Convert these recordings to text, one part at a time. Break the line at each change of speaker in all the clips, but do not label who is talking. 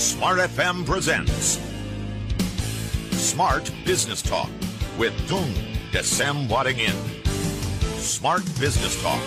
Smart FM presents Smart Business Talk with Tung Desem Waddingin. Smart Business Talk.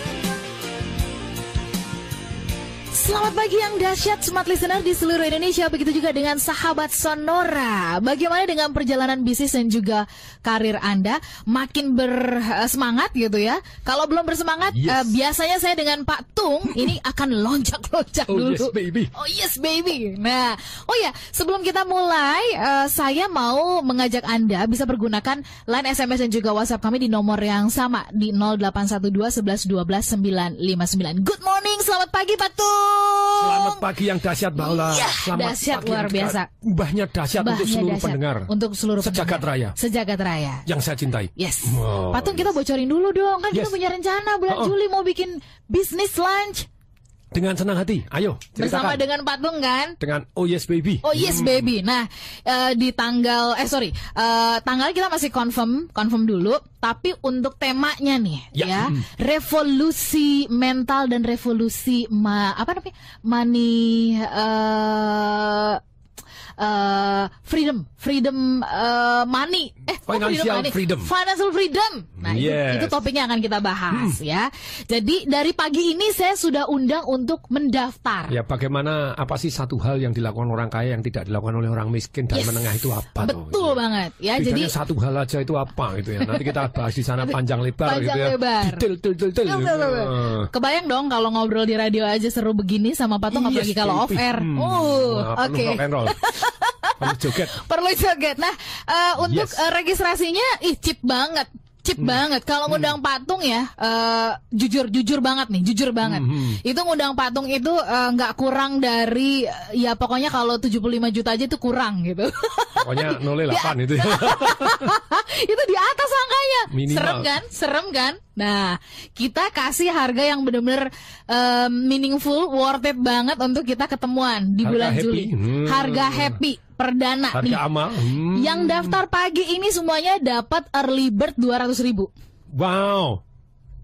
Selamat pagi yang dahsyat Smart Listener di seluruh Indonesia. Begitu juga dengan sahabat Sonora. Bagaimana dengan perjalanan bisnis dan juga karir Anda? Makin bersemangat gitu ya. Kalau belum bersemangat, biasanya saya dengan Pak Tung ini akan loncat-loncat dulu.
Oh yes baby.
Oh yes baby. Nah, oh ya, sebelum kita mulai, saya mau mengajak Anda bisa pergunakan line SMS dan juga WhatsApp kami di nomor yang sama di 0812 11 12 959. Good morning, selamat pagi Pak Tung.
Selamat pagi yang dahsyat Mbak Ola.
Ya,
Selamat
dahsyat
pagi
luar biasa.
Ubahnya dahsyat untuk seluruh
dahsyat.
pendengar.
Untuk seluruh
Sejagat
pendengar.
raya.
Sejagat raya.
Yang saya cintai.
Yes.
Wow,
Patung kita bocorin dulu dong. Kan kita
Yes.
punya rencana bulan Juli mau bikin bisnis lunch.
Dengan senang hati. Ayo
Bersama
ceritakan.
dengan Patung kan.
Dengan Oh Yes Baby.
Oh yes baby. Nah, di tanggal tanggal kita masih confirm dulu. Tapi untuk temanya nih, ya, revolusi mental dan revolusi freedom money. Financial freedom. Nah,
Yes.
itu topiknya akan kita bahas ya. Jadi dari pagi ini saya sudah undang untuk mendaftar.
Ya bagaimana, apa sih satu hal yang dilakukan orang kaya yang tidak dilakukan oleh orang miskin dan
Yes.
menengah itu apa?
Betul banget ya.
Bedanya
Jadi
satu hal aja itu apa gitu ya. Nanti kita bahas di sana panjang lebar gitu ya. Detail.
Kebayang dong kalau ngobrol di radio aja seru begini sama Patung, apalagi kalau off air. Oke.
Rock and roll. Perlu joget.
Perlu joget. Nah, untuk registrasinya cheap banget. Banget. Kalau ngundang Patung ya, jujur banget nih, Itu ngundang Patung itu nggak kurang dari ya pokoknya kalau 75 juta aja itu kurang gitu.
Pokoknya 08 itu ya.
Itu di atas angkanya.
Minimal.
Serem kan? Nah, kita kasih harga yang benar-benar meaningful, worth it banget untuk kita ketemuan di
Harga
bulan
happy.
Juli. Harga happy perdana
Harga
nih.
amal.
Yang daftar pagi ini semuanya dapat early bird 200.000.
Wow.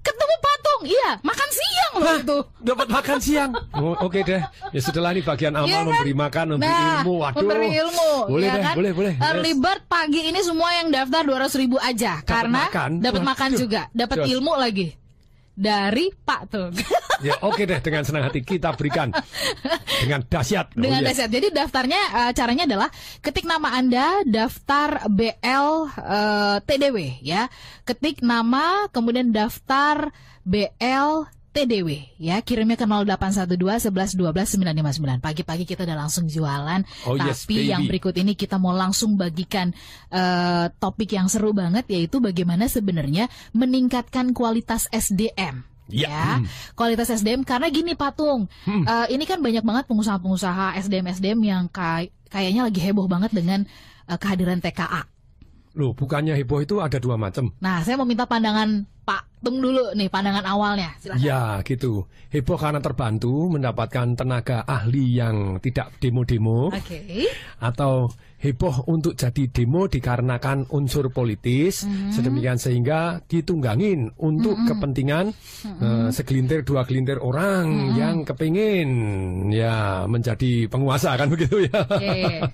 Ketemu Patung, iya, makan siang loh itu.
Dapat makan siang. Oh, oke deh. Ya sudahlah, ini bagian amal,
Iya kan?
memberi makan, memberi ilmu. Waduh.
Memberi ilmu.
Boleh
ya
deh,
kan?
boleh.
Early bird pagi ini semua yang daftar 200.000 aja. Karena dapat makan juga, dapat ilmu lagi. Dari Pak Tung.
Ya oke deh, dengan senang hati kita berikan. Dengan dahsyat.
Dengan dahsyat. Jadi daftarnya, caranya adalah ketik nama Anda, daftar BL TDW ya. Ketik nama, kemudian daftar BL TDW ya, kirimnya ke 0812 11 12 959. Pagi-pagi kita udah langsung jualan.
Oh, yes,
tapi
baby.
yang berikut ini kita mau langsung bagikan topik yang seru banget, yaitu bagaimana sebenarnya meningkatkan kualitas SDM. Ya, kualitas SDM, karena gini Patung, ini kan banyak banget pengusaha-pengusaha SDM yang kayaknya lagi heboh banget dengan kehadiran TKA.
Loh, bukannya heboh itu ada dua macam.
Nah, saya mau minta pandangan Pak Tung dulu nih, pandangan awalnya. Silakan.
Ya, gitu. Heboh karena terbantu mendapatkan tenaga ahli yang tidak demo-demo.
Oke.
Atau heboh untuk jadi demo dikarenakan unsur politis, sedemikian sehingga ditunggangin untuk kepentingan segelintir dua gelintir orang yang kepingin ya menjadi penguasa, kan begitu ya.
Oke.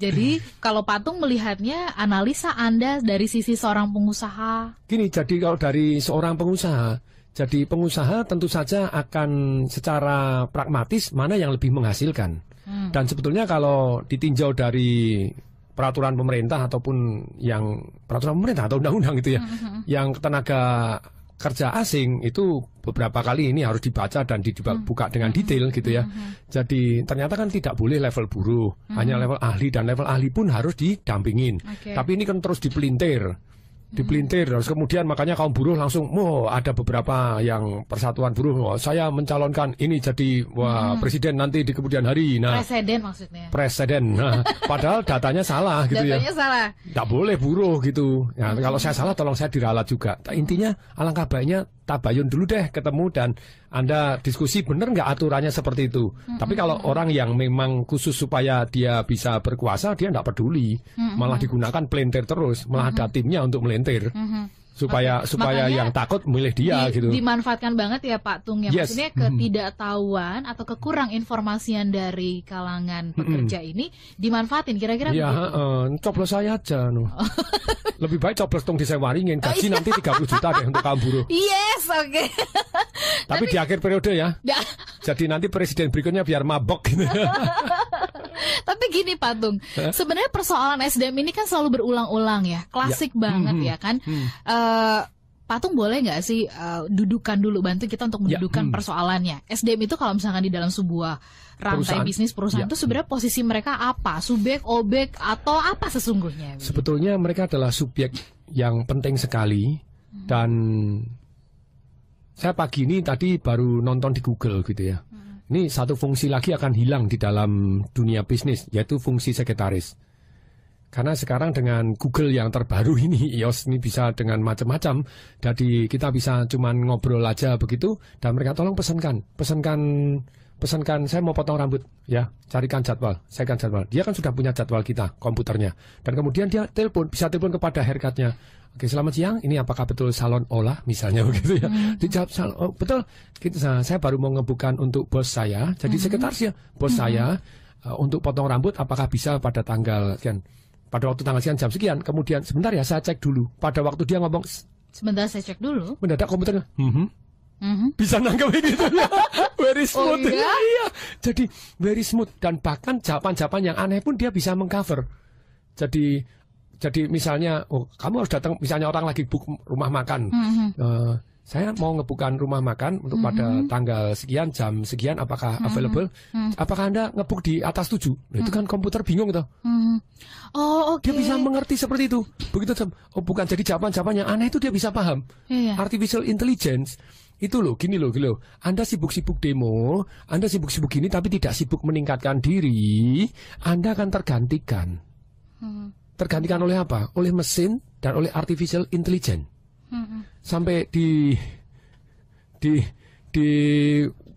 Jadi kalau Patung melihatnya, analisa Anda dari sisi seorang pengusaha.
Gini, jadi kalau dari seorang pengusaha, jadi pengusaha tentu saja akan secara pragmatis mana yang lebih menghasilkan. Dan sebetulnya kalau ditinjau dari peraturan pemerintah ataupun yang peraturan pemerintah atau undang-undang itu ya, yang tenaga kerja asing itu beberapa kali ini harus dibaca dan dibuka dengan detail gitu ya. Jadi ternyata kan tidak boleh level buruh, hanya level ahli, dan level ahli pun harus didampingin. Tapi ini kan terus dipelintir. Terus kemudian makanya kaum buruh langsung, ada beberapa yang persatuan buruh, saya mencalonkan ini jadi presiden nanti di kemudian hari. Nah,
Presiden maksudnya.
Presiden. Nah, padahal datanya salah gitu ya.
Datanya salah.
Nggak boleh buruh gitu. Nah, kalau saya salah tolong saya diralat juga. Intinya alangkah baiknya tabayun dulu deh ketemu dan Anda diskusi bener nggak aturannya seperti itu. Tapi kalau orang yang memang khusus supaya dia bisa berkuasa, dia nggak peduli. Malah digunakan pelintir terus. Malah ada timnya untuk melintir. supaya
Makanya
yang takut milih dia gitu.
Dimanfaatkan banget ya Pak Tung ya,
Yes.
maksudnya ketidaktahuan atau kekurang informasian dari kalangan pekerja ini dimanfaatin kira-kira
Ya,
begitu.
coblos saya aja Lebih baik coblos Tung disewaringin, gaji nanti 30 juta deh untuk kaum buruh.
Yes, oke.
Tapi di akhir periode ya. Jadi nanti presiden berikutnya biar mabok gitu.
Tapi gini Pak Tung, sebenarnya persoalan SDM ini kan selalu berulang-ulang ya, klasik banget ya kan. Pak Tung boleh nggak sih dudukan dulu, bantu kita untuk mendudukan persoalannya. SDM itu kalau misalkan di dalam sebuah rantai bisnis perusahaan itu sebenarnya posisi mereka apa? Subjek, objek, atau apa sesungguhnya?
Sebetulnya mereka adalah subjek yang penting sekali. Dan saya pagi ini tadi baru nonton di Google gitu ya. Ini satu fungsi lagi akan hilang di dalam dunia bisnis, yaitu fungsi sekretaris. Karena sekarang dengan Google yang terbaru ini, iOS ini bisa dengan macam-macam. Jadi kita bisa cuman ngobrol aja begitu, dan mereka tolong pesankan, saya mau potong rambut, ya, carikan jadwal, saya kan jadwal. Dia kan sudah punya jadwal kita, komputernya. Dan kemudian dia bisa telepon kepada haircutnya. Oke, selamat siang, ini apakah betul salon Ola misalnya begitu ya. Dijawab, oh, betul, saya baru mau ngebukan untuk bos saya, jadi sekretarisnya, bos saya, untuk potong rambut apakah bisa pada tanggal sekian. Pada waktu tanggal sekian jam sekian, kemudian sebentar ya saya cek dulu. Pada waktu dia ngomong,
sebentar saya cek dulu.
Mendadak komputernya, bisa nangkep gitu ya. Very smooth.
Oh, iya?
Iya. Jadi very smooth, dan bahkan jawaban-jawaban yang aneh pun dia bisa mengcover. Jadi misalnya, oh kamu harus datang, misalnya orang lagi book rumah makan. Saya mau ngebukan rumah makan untuk pada tanggal sekian, jam sekian, apakah available? Apakah Anda ngebuk di atas 7? Nah, itu kan komputer bingung tuh.
Oh, oke.
Dia bisa mengerti seperti itu. Begitu, oh bukan, jadi jawaban-jawaban yang aneh itu dia bisa paham.
Iya.
Artificial intelligence itu loh, gini loh. Anda sibuk-sibuk demo, Anda sibuk-sibuk gini tapi tidak sibuk meningkatkan diri, Anda akan tergantikan. Tergantikan oleh apa? Oleh mesin dan oleh artificial intelligence. Sampai di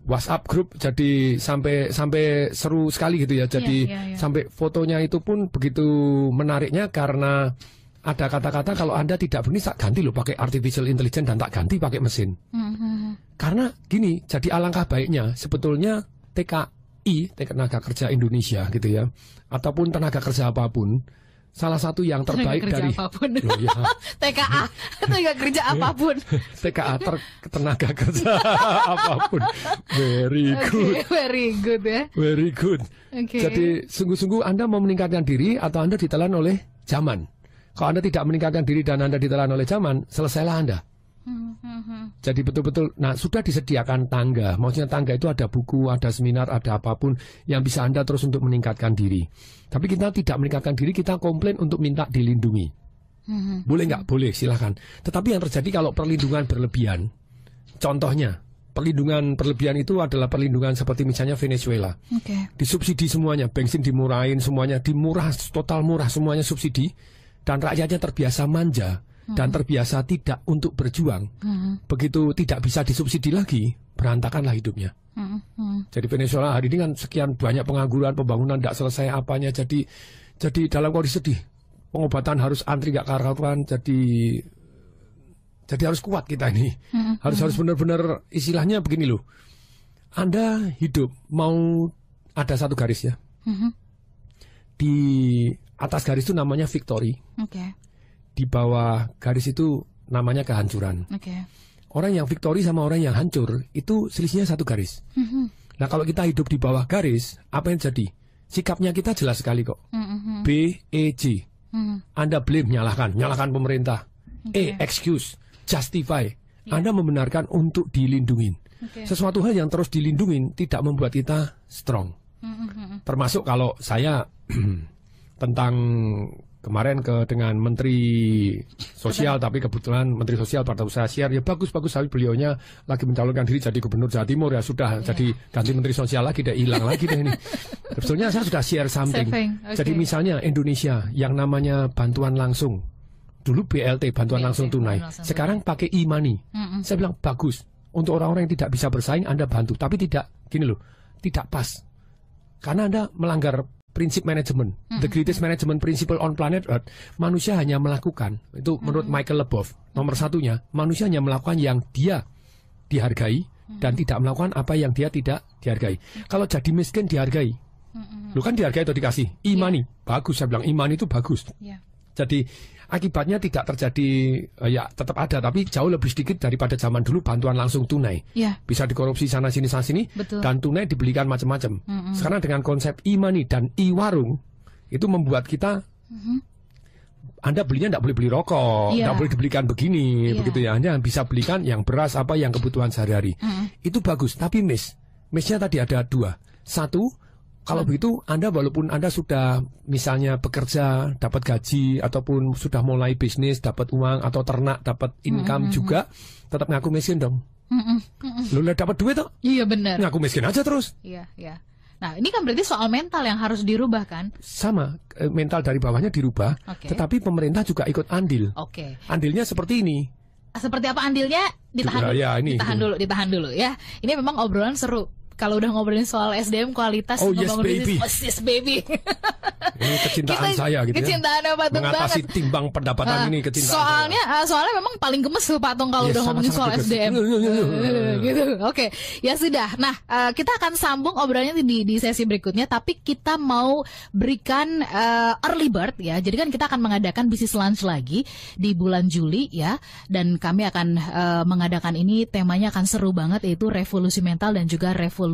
WhatsApp grup jadi sampai seru sekali gitu ya. Jadi sampai fotonya itu pun begitu menariknya karena ada kata-kata kalau Anda tidak berani tak ganti loh pakai artificial intelligence dan tak ganti pakai mesin. Karena gini, jadi alangkah baiknya sebetulnya TKI, tenaga kerja Indonesia gitu ya, ataupun tenaga kerja apapun, salah satu yang terbaik dari
apapun.
Loh, ya.
TKA, tenaga kerja apapun.
TKA tenaga kerja apapun. Very good.
Very good ya.
Very good. Jadi sungguh-sungguh Anda mau meningkatkan diri atau Anda ditelan oleh zaman. Kalau Anda tidak meningkatkan diri dan Anda ditelan oleh zaman, selesailah Anda. Jadi betul-betul, nah sudah disediakan tangga. Maksudnya tangga itu ada buku, ada seminar, ada apapun yang bisa Anda terus untuk meningkatkan diri. Tapi kita tidak meningkatkan diri, kita komplain untuk minta dilindungi. Boleh nggak? Boleh, silahkan. Tetapi yang terjadi kalau perlindungan berlebihan, contohnya, perlindungan berlebihan itu adalah perlindungan seperti misalnya Venezuela. Disubsidi semuanya, bensin dimurahin semuanya, dimurah, total murah semuanya subsidi. Dan rakyatnya terbiasa manja. Dan terbiasa tidak untuk berjuang. Begitu tidak bisa disubsidi lagi, berantakanlah hidupnya. Jadi Venezuela hari ini kan sekian banyak pengangguran, pembangunan tidak selesai apanya. Jadi dalam kondisi sedih, pengobatan harus antri gak karuan. Jadi harus kuat kita ini. Harus benar-benar istilahnya begini loh. Anda hidup mau ada satu garis ya. Di atas garis itu namanya victory. Di bawah garis itu namanya kehancuran. Orang yang victory sama orang yang hancur itu selisihnya satu garis. Nah kalau kita hidup di bawah garis, apa yang jadi? Sikapnya kita jelas sekali kok. B, E, J. Anda blame, nyalahkan pemerintah. E, excuse, justify. Anda membenarkan untuk dilindungin. Sesuatu hal yang terus dilindungin tidak membuat kita strong. Termasuk kalau saya tentang kemarin dengan Menteri Sosial, tapi kebetulan Menteri Sosial pada usaha share, ya bagus tapi beliaunya lagi mencalonkan diri jadi Gubernur Jawa Timur ya sudah, jadi ganti Menteri Sosial lagi, dia hilang lagi deh ini. Sebetulnya saya sudah share something. Jadi misalnya Indonesia yang namanya bantuan langsung, dulu BLT, bantuan langsung tunai, sekarang pakai e-money. Saya bilang bagus, untuk orang-orang yang tidak bisa bersaing Anda bantu, tapi tidak, gini loh, tidak pas. Karena Anda melanggar prinsip manajemen. The greatest management principle on planet Earth. Manusia hanya melakukan, itu menurut Michael Leboeuf, nomor satunya, manusia hanya melakukan yang dia dihargai dan tidak melakukan apa yang dia tidak dihargai. Kalau jadi miskin dihargai. Lu kan dihargai atau dikasih? Imani. Bagus, saya bilang imani itu bagus. Jadi akibatnya tidak terjadi, ya tetap ada, tapi jauh lebih sedikit daripada zaman dulu bantuan langsung tunai. Bisa dikorupsi sana sini, dan tunai dibelikan macam-macam. Sekarang dengan konsep imani dan i-warung, itu membuat kita, Anda belinya tidak boleh beli rokok, tidak boleh dibelikan begini, begitu ya. Anda bisa belikan yang beras, apa yang kebutuhan sehari-hari. Itu bagus, tapi miss-nya tadi ada dua. Satu, kalau begitu, Anda walaupun Anda sudah misalnya bekerja, dapat gaji, ataupun sudah mulai bisnis, dapat uang, atau ternak, dapat income juga, tetap ngaku miskin dong. Lu dapat duit tuh?
Iya benar.
Ngaku miskin aja terus.
Iya. Nah, ini kan berarti soal mental yang harus dirubah kan?
Sama, mental dari bawahnya dirubah, tetapi pemerintah juga ikut andil. Andilnya seperti ini.
Seperti apa andilnya? Ditahan dulu. Ditahan dulu ya. Ini memang obrolan seru. Kalau udah ngobrolin soal SDM kualitas,
yes baby.
Yes baby.
Ini kecintaan saya gitu
kecintaannya
ya.
Patung
mengatasi
banget.
Timbang pendapatan ini kecintaan
soalnya memang paling gemes tuh Patung kalau udah ngomongin soal SDM. Gitu. Oke. Ya sudah. Nah, kita akan sambung obrolannya di sesi berikutnya, tapi kita mau berikan early bird ya. Jadi kan kita akan mengadakan business lunch lagi di bulan Juli ya, dan kami akan mengadakan ini, temanya akan seru banget, yaitu revolusi mental dan juga revolusi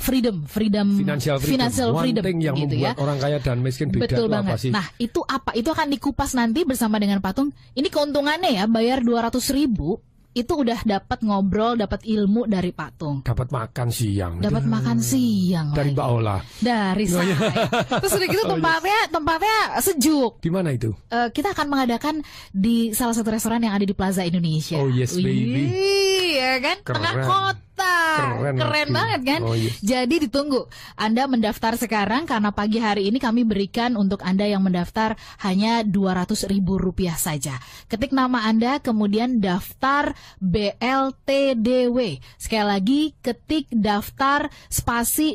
financial freedom
yang
gitu
membuat orang kaya dan miskin beda.
Betul banget.
Apa sih?
Nah, itu apa? Itu akan dikupas nanti bersama dengan Patung. Ini keuntungannya ya, bayar 200.000 itu udah dapat ngobrol, dapat ilmu dari Patung.
Dapat makan siang.
Dari
Mbak Ola.
Dari saya. Terus udah gitu tempatnya sejuk.
Di mana itu?
Kita akan mengadakan di salah satu restoran yang ada di Plaza Indonesia.
Oh yes baby.
Iya kan?
Keren.
Tengah kota. Keren banget kan?
Oh, yes.
Jadi ditunggu. Anda mendaftar sekarang karena pagi hari ini kami berikan untuk Anda yang mendaftar hanya Rp200.000 saja. Ketik nama Anda, kemudian daftar BLTDW. Sekali lagi, ketik daftar spasi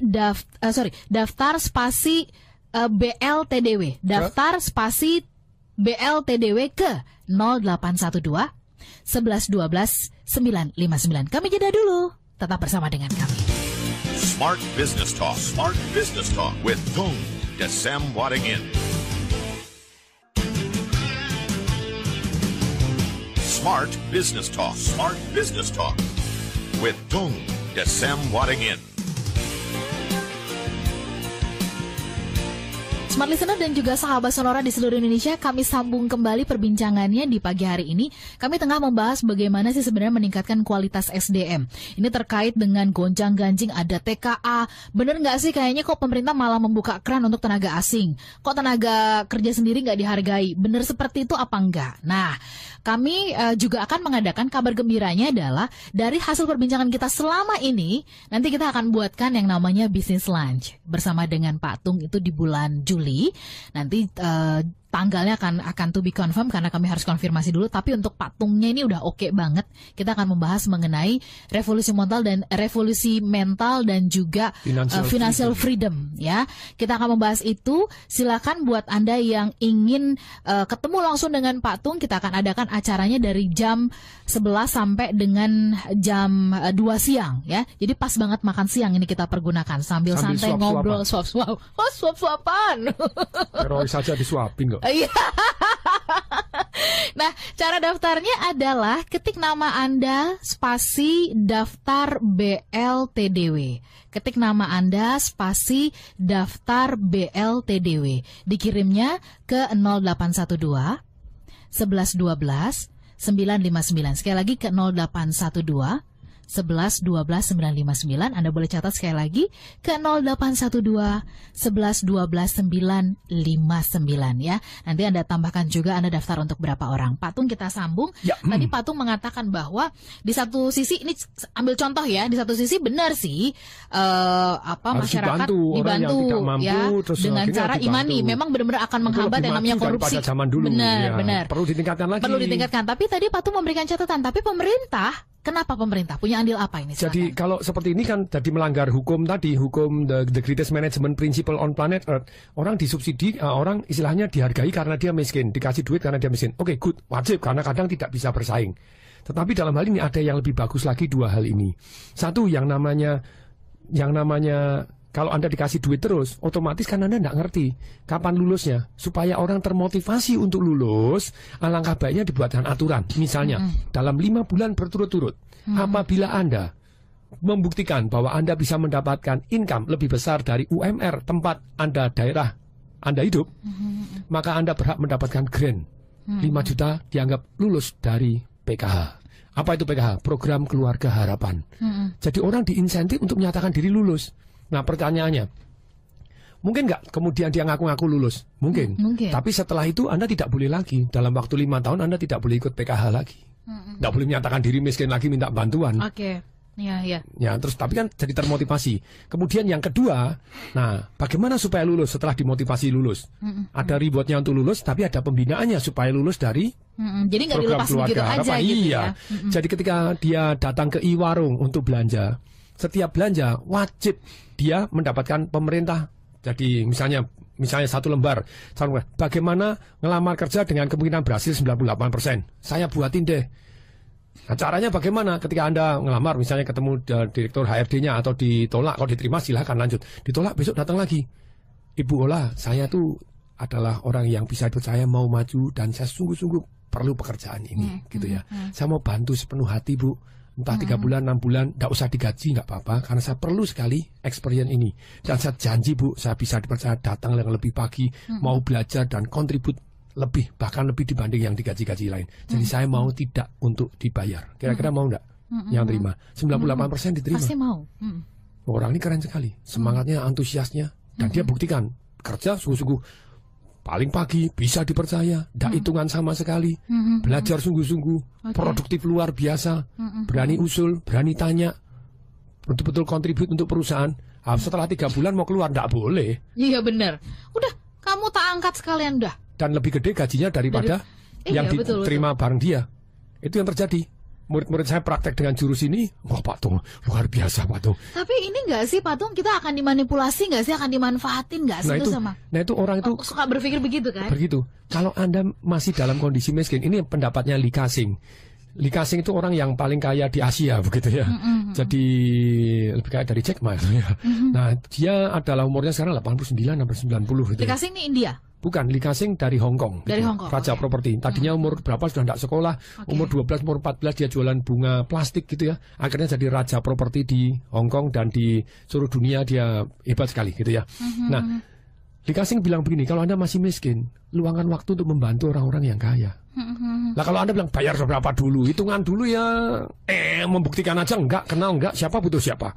BLTDW. Daftar spasi BLTDW ke 0812 11 12 959. Kami jeda dulu. Tetap bersama dengan kami.
Smart Business Talk. Smart Business Talk with Tung Desem Waddingin. Smart Business Talk. Smart Business Talk with Tung Desem Waddingin.
Smart Listener dan juga sahabat Sonora di seluruh Indonesia, kami sambung kembali perbincangannya di pagi hari ini. Kami tengah membahas bagaimana sih sebenarnya meningkatkan kualitas SDM. Ini terkait dengan gonjang-ganjing ada TKA. Bener nggak sih kayaknya kok pemerintah malah membuka keran untuk tenaga asing? Kok tenaga kerja sendiri nggak dihargai? Bener seperti itu apa enggak? Nah, kami juga akan mengadakan, kabar gembiranya adalah dari hasil perbincangan kita selama ini, nanti kita akan buatkan yang namanya business lunch bersama dengan Pak Tung itu di bulan Juli. Nanti tanggalnya akan to be confirm karena kami harus konfirmasi dulu. Tapi untuk patungnya ini udah oke banget. Kita akan membahas mengenai revolusi mental dan juga financial freedom ya. Kita akan membahas itu. Silakan buat Anda yang ingin ketemu langsung dengan Pak Tung, kita akan adakan acaranya dari jam 11 sampai dengan jam 2 siang ya. Jadi pas banget makan siang ini kita pergunakan sambil santai ngobrol swap-swapan.
Herois saja disuapin kok.
Iya. Nah, cara daftarnya adalah ketik nama Anda spasi daftar BLTDW. Ketik nama Anda spasi daftar BLTDW. Dikirimnya ke 0812 11 12 959. Sekali lagi ke 0812 11 12 959. Anda boleh catat sekali lagi ke 0812 11 12 959 ya. Nanti Anda tambahkan juga Anda daftar untuk berapa orang. Patung kita sambung. Ya. Tadi Patung mengatakan bahwa di satu sisi ini ambil contoh ya, di satu sisi benar sih masyarakat dibantu ya dengan cara imani. Memang benar-benar akan menghambat yang namanya korupsi.
Zaman dulu,
benar.
Perlu ditingkatkan lagi.
Perlu ditingkatkan. Tapi tadi Patung memberikan catatan. Tapi pemerintah Kenapa pemerintah punya andil apa ini? Silakan.
Jadi kalau seperti ini kan jadi melanggar hukum tadi, hukum the greatest management principle on planet Earth. Orang disubsidi, orang istilahnya dihargai karena dia miskin, dikasih duit karena dia miskin. Oke, good, wajib karena kadang tidak bisa bersaing. Tetapi dalam hal ini ada yang lebih bagus lagi, dua hal ini. Satu, yang namanya kalau Anda dikasih duit terus, otomatis kan Anda tidak ngerti kapan lulusnya. Supaya orang termotivasi untuk lulus, alangkah baiknya dibuatkan aturan. Misalnya, dalam 5 bulan berturut-turut, apabila Anda membuktikan bahwa Anda bisa mendapatkan income lebih besar dari UMR tempat Anda, daerah Anda hidup, maka Anda berhak mendapatkan grant. 5 juta dianggap lulus dari PKH. Apa itu PKH? Program Keluarga Harapan. Jadi orang diinsentif untuk menyatakan diri lulus. Nah pertanyaannya, mungkin nggak kemudian dia ngaku-ngaku lulus? Mungkin. Tapi setelah itu Anda tidak boleh lagi. Dalam waktu 5 tahun Anda tidak boleh ikut PKH lagi. Nggak boleh menyatakan diri miskin lagi, minta bantuan.
Oke. Ya,
terus tapi kan jadi termotivasi. Kemudian yang kedua, nah bagaimana supaya lulus setelah dimotivasi lulus? Ada rewardnya untuk lulus, tapi ada pembinaannya supaya lulus dari
jadi nggak dilepas begitu aja gitu ya.
Jadi ketika dia datang ke e-warung untuk belanja, setiap belanja wajib dia mendapatkan pemerintah. Jadi misalnya 1 lembar. Bagaimana ngelamar kerja dengan kemungkinan berhasil 98%? Saya buatin deh. Nah, caranya bagaimana? Ketika Anda ngelamar, misalnya ketemu direktur HRD-nya atau ditolak, kalau diterima silahkan lanjut. Ditolak besok datang lagi. Ibu Ola, saya tuh adalah orang yang bisa dipercaya, mau maju, dan saya sungguh-sungguh perlu pekerjaan ini, gitu ya. Saya mau bantu sepenuh hati, Bu. Entah 3 bulan, 6 bulan, tidak usah digaji, nggak apa-apa, karena saya perlu sekali experience ini. Dan saya janji, Bu, saya bisa dipercaya datang yang lebih pagi, mau belajar dan kontribut lebih, bahkan lebih dibanding yang digaji-gaji lain. Jadi saya mau tidak untuk dibayar. Kira-kira mau nggak yang terima? 98% diterima.
Pasti mau.
Orang ini keren sekali, semangatnya, antusiasnya, dan dia buktikan kerja sungguh-sungguh. Paling pagi, bisa dipercaya, tidak hitungan sama sekali, belajar sungguh-sungguh, produktif luar biasa, berani usul, berani tanya, betul-betul kontribut untuk perusahaan. Setelah 3 bulan mau keluar, tidak boleh.
Iya benar. Udah, kamu tak angkat sekalian dah.
Dan lebih gede gajinya daripada yang diterima bareng dia. Itu yang terjadi. Murid-murid saya praktek dengan jurus ini, wah Pak Tung, luar biasa Pak Tung.
Tapi ini nggak sih Pak Tung, kita akan dimanipulasi nggak sih, akan dimanfaatin nggak sih itu sama?
Nah itu orang itu
suka berpikir begitu kan?
Begitu. Kalau Anda masih dalam kondisi miskin, ini pendapatnya Lee Ka-shing. Lee Ka-shing itu orang yang paling kaya di Asia begitu ya. Jadi lebih kaya dari Jack Ma ya. Nah dia adalah umurnya sekarang 89 sampai 90 gitu.
Lee Ka-shing ini India?
Bukan, Lee Ka-shing dari Hong Kong.
Dari Hong Kong.
Raja properti. Tadinya umur berapa sudah tidak sekolah. Umur 12, umur 14 dia jualan bunga plastik gitu ya. Akhirnya jadi raja properti di Hong Kong dan di seluruh dunia dia hebat sekali gitu ya. Nah, Lee Ka-shing bilang begini, kalau Anda masih miskin, luangkan waktu untuk membantu orang-orang yang kaya. Lah kalau Anda bilang bayar berapa dulu, hitungan dulu ya, membuktikan aja enggak, kenal enggak, siapa butuh siapa.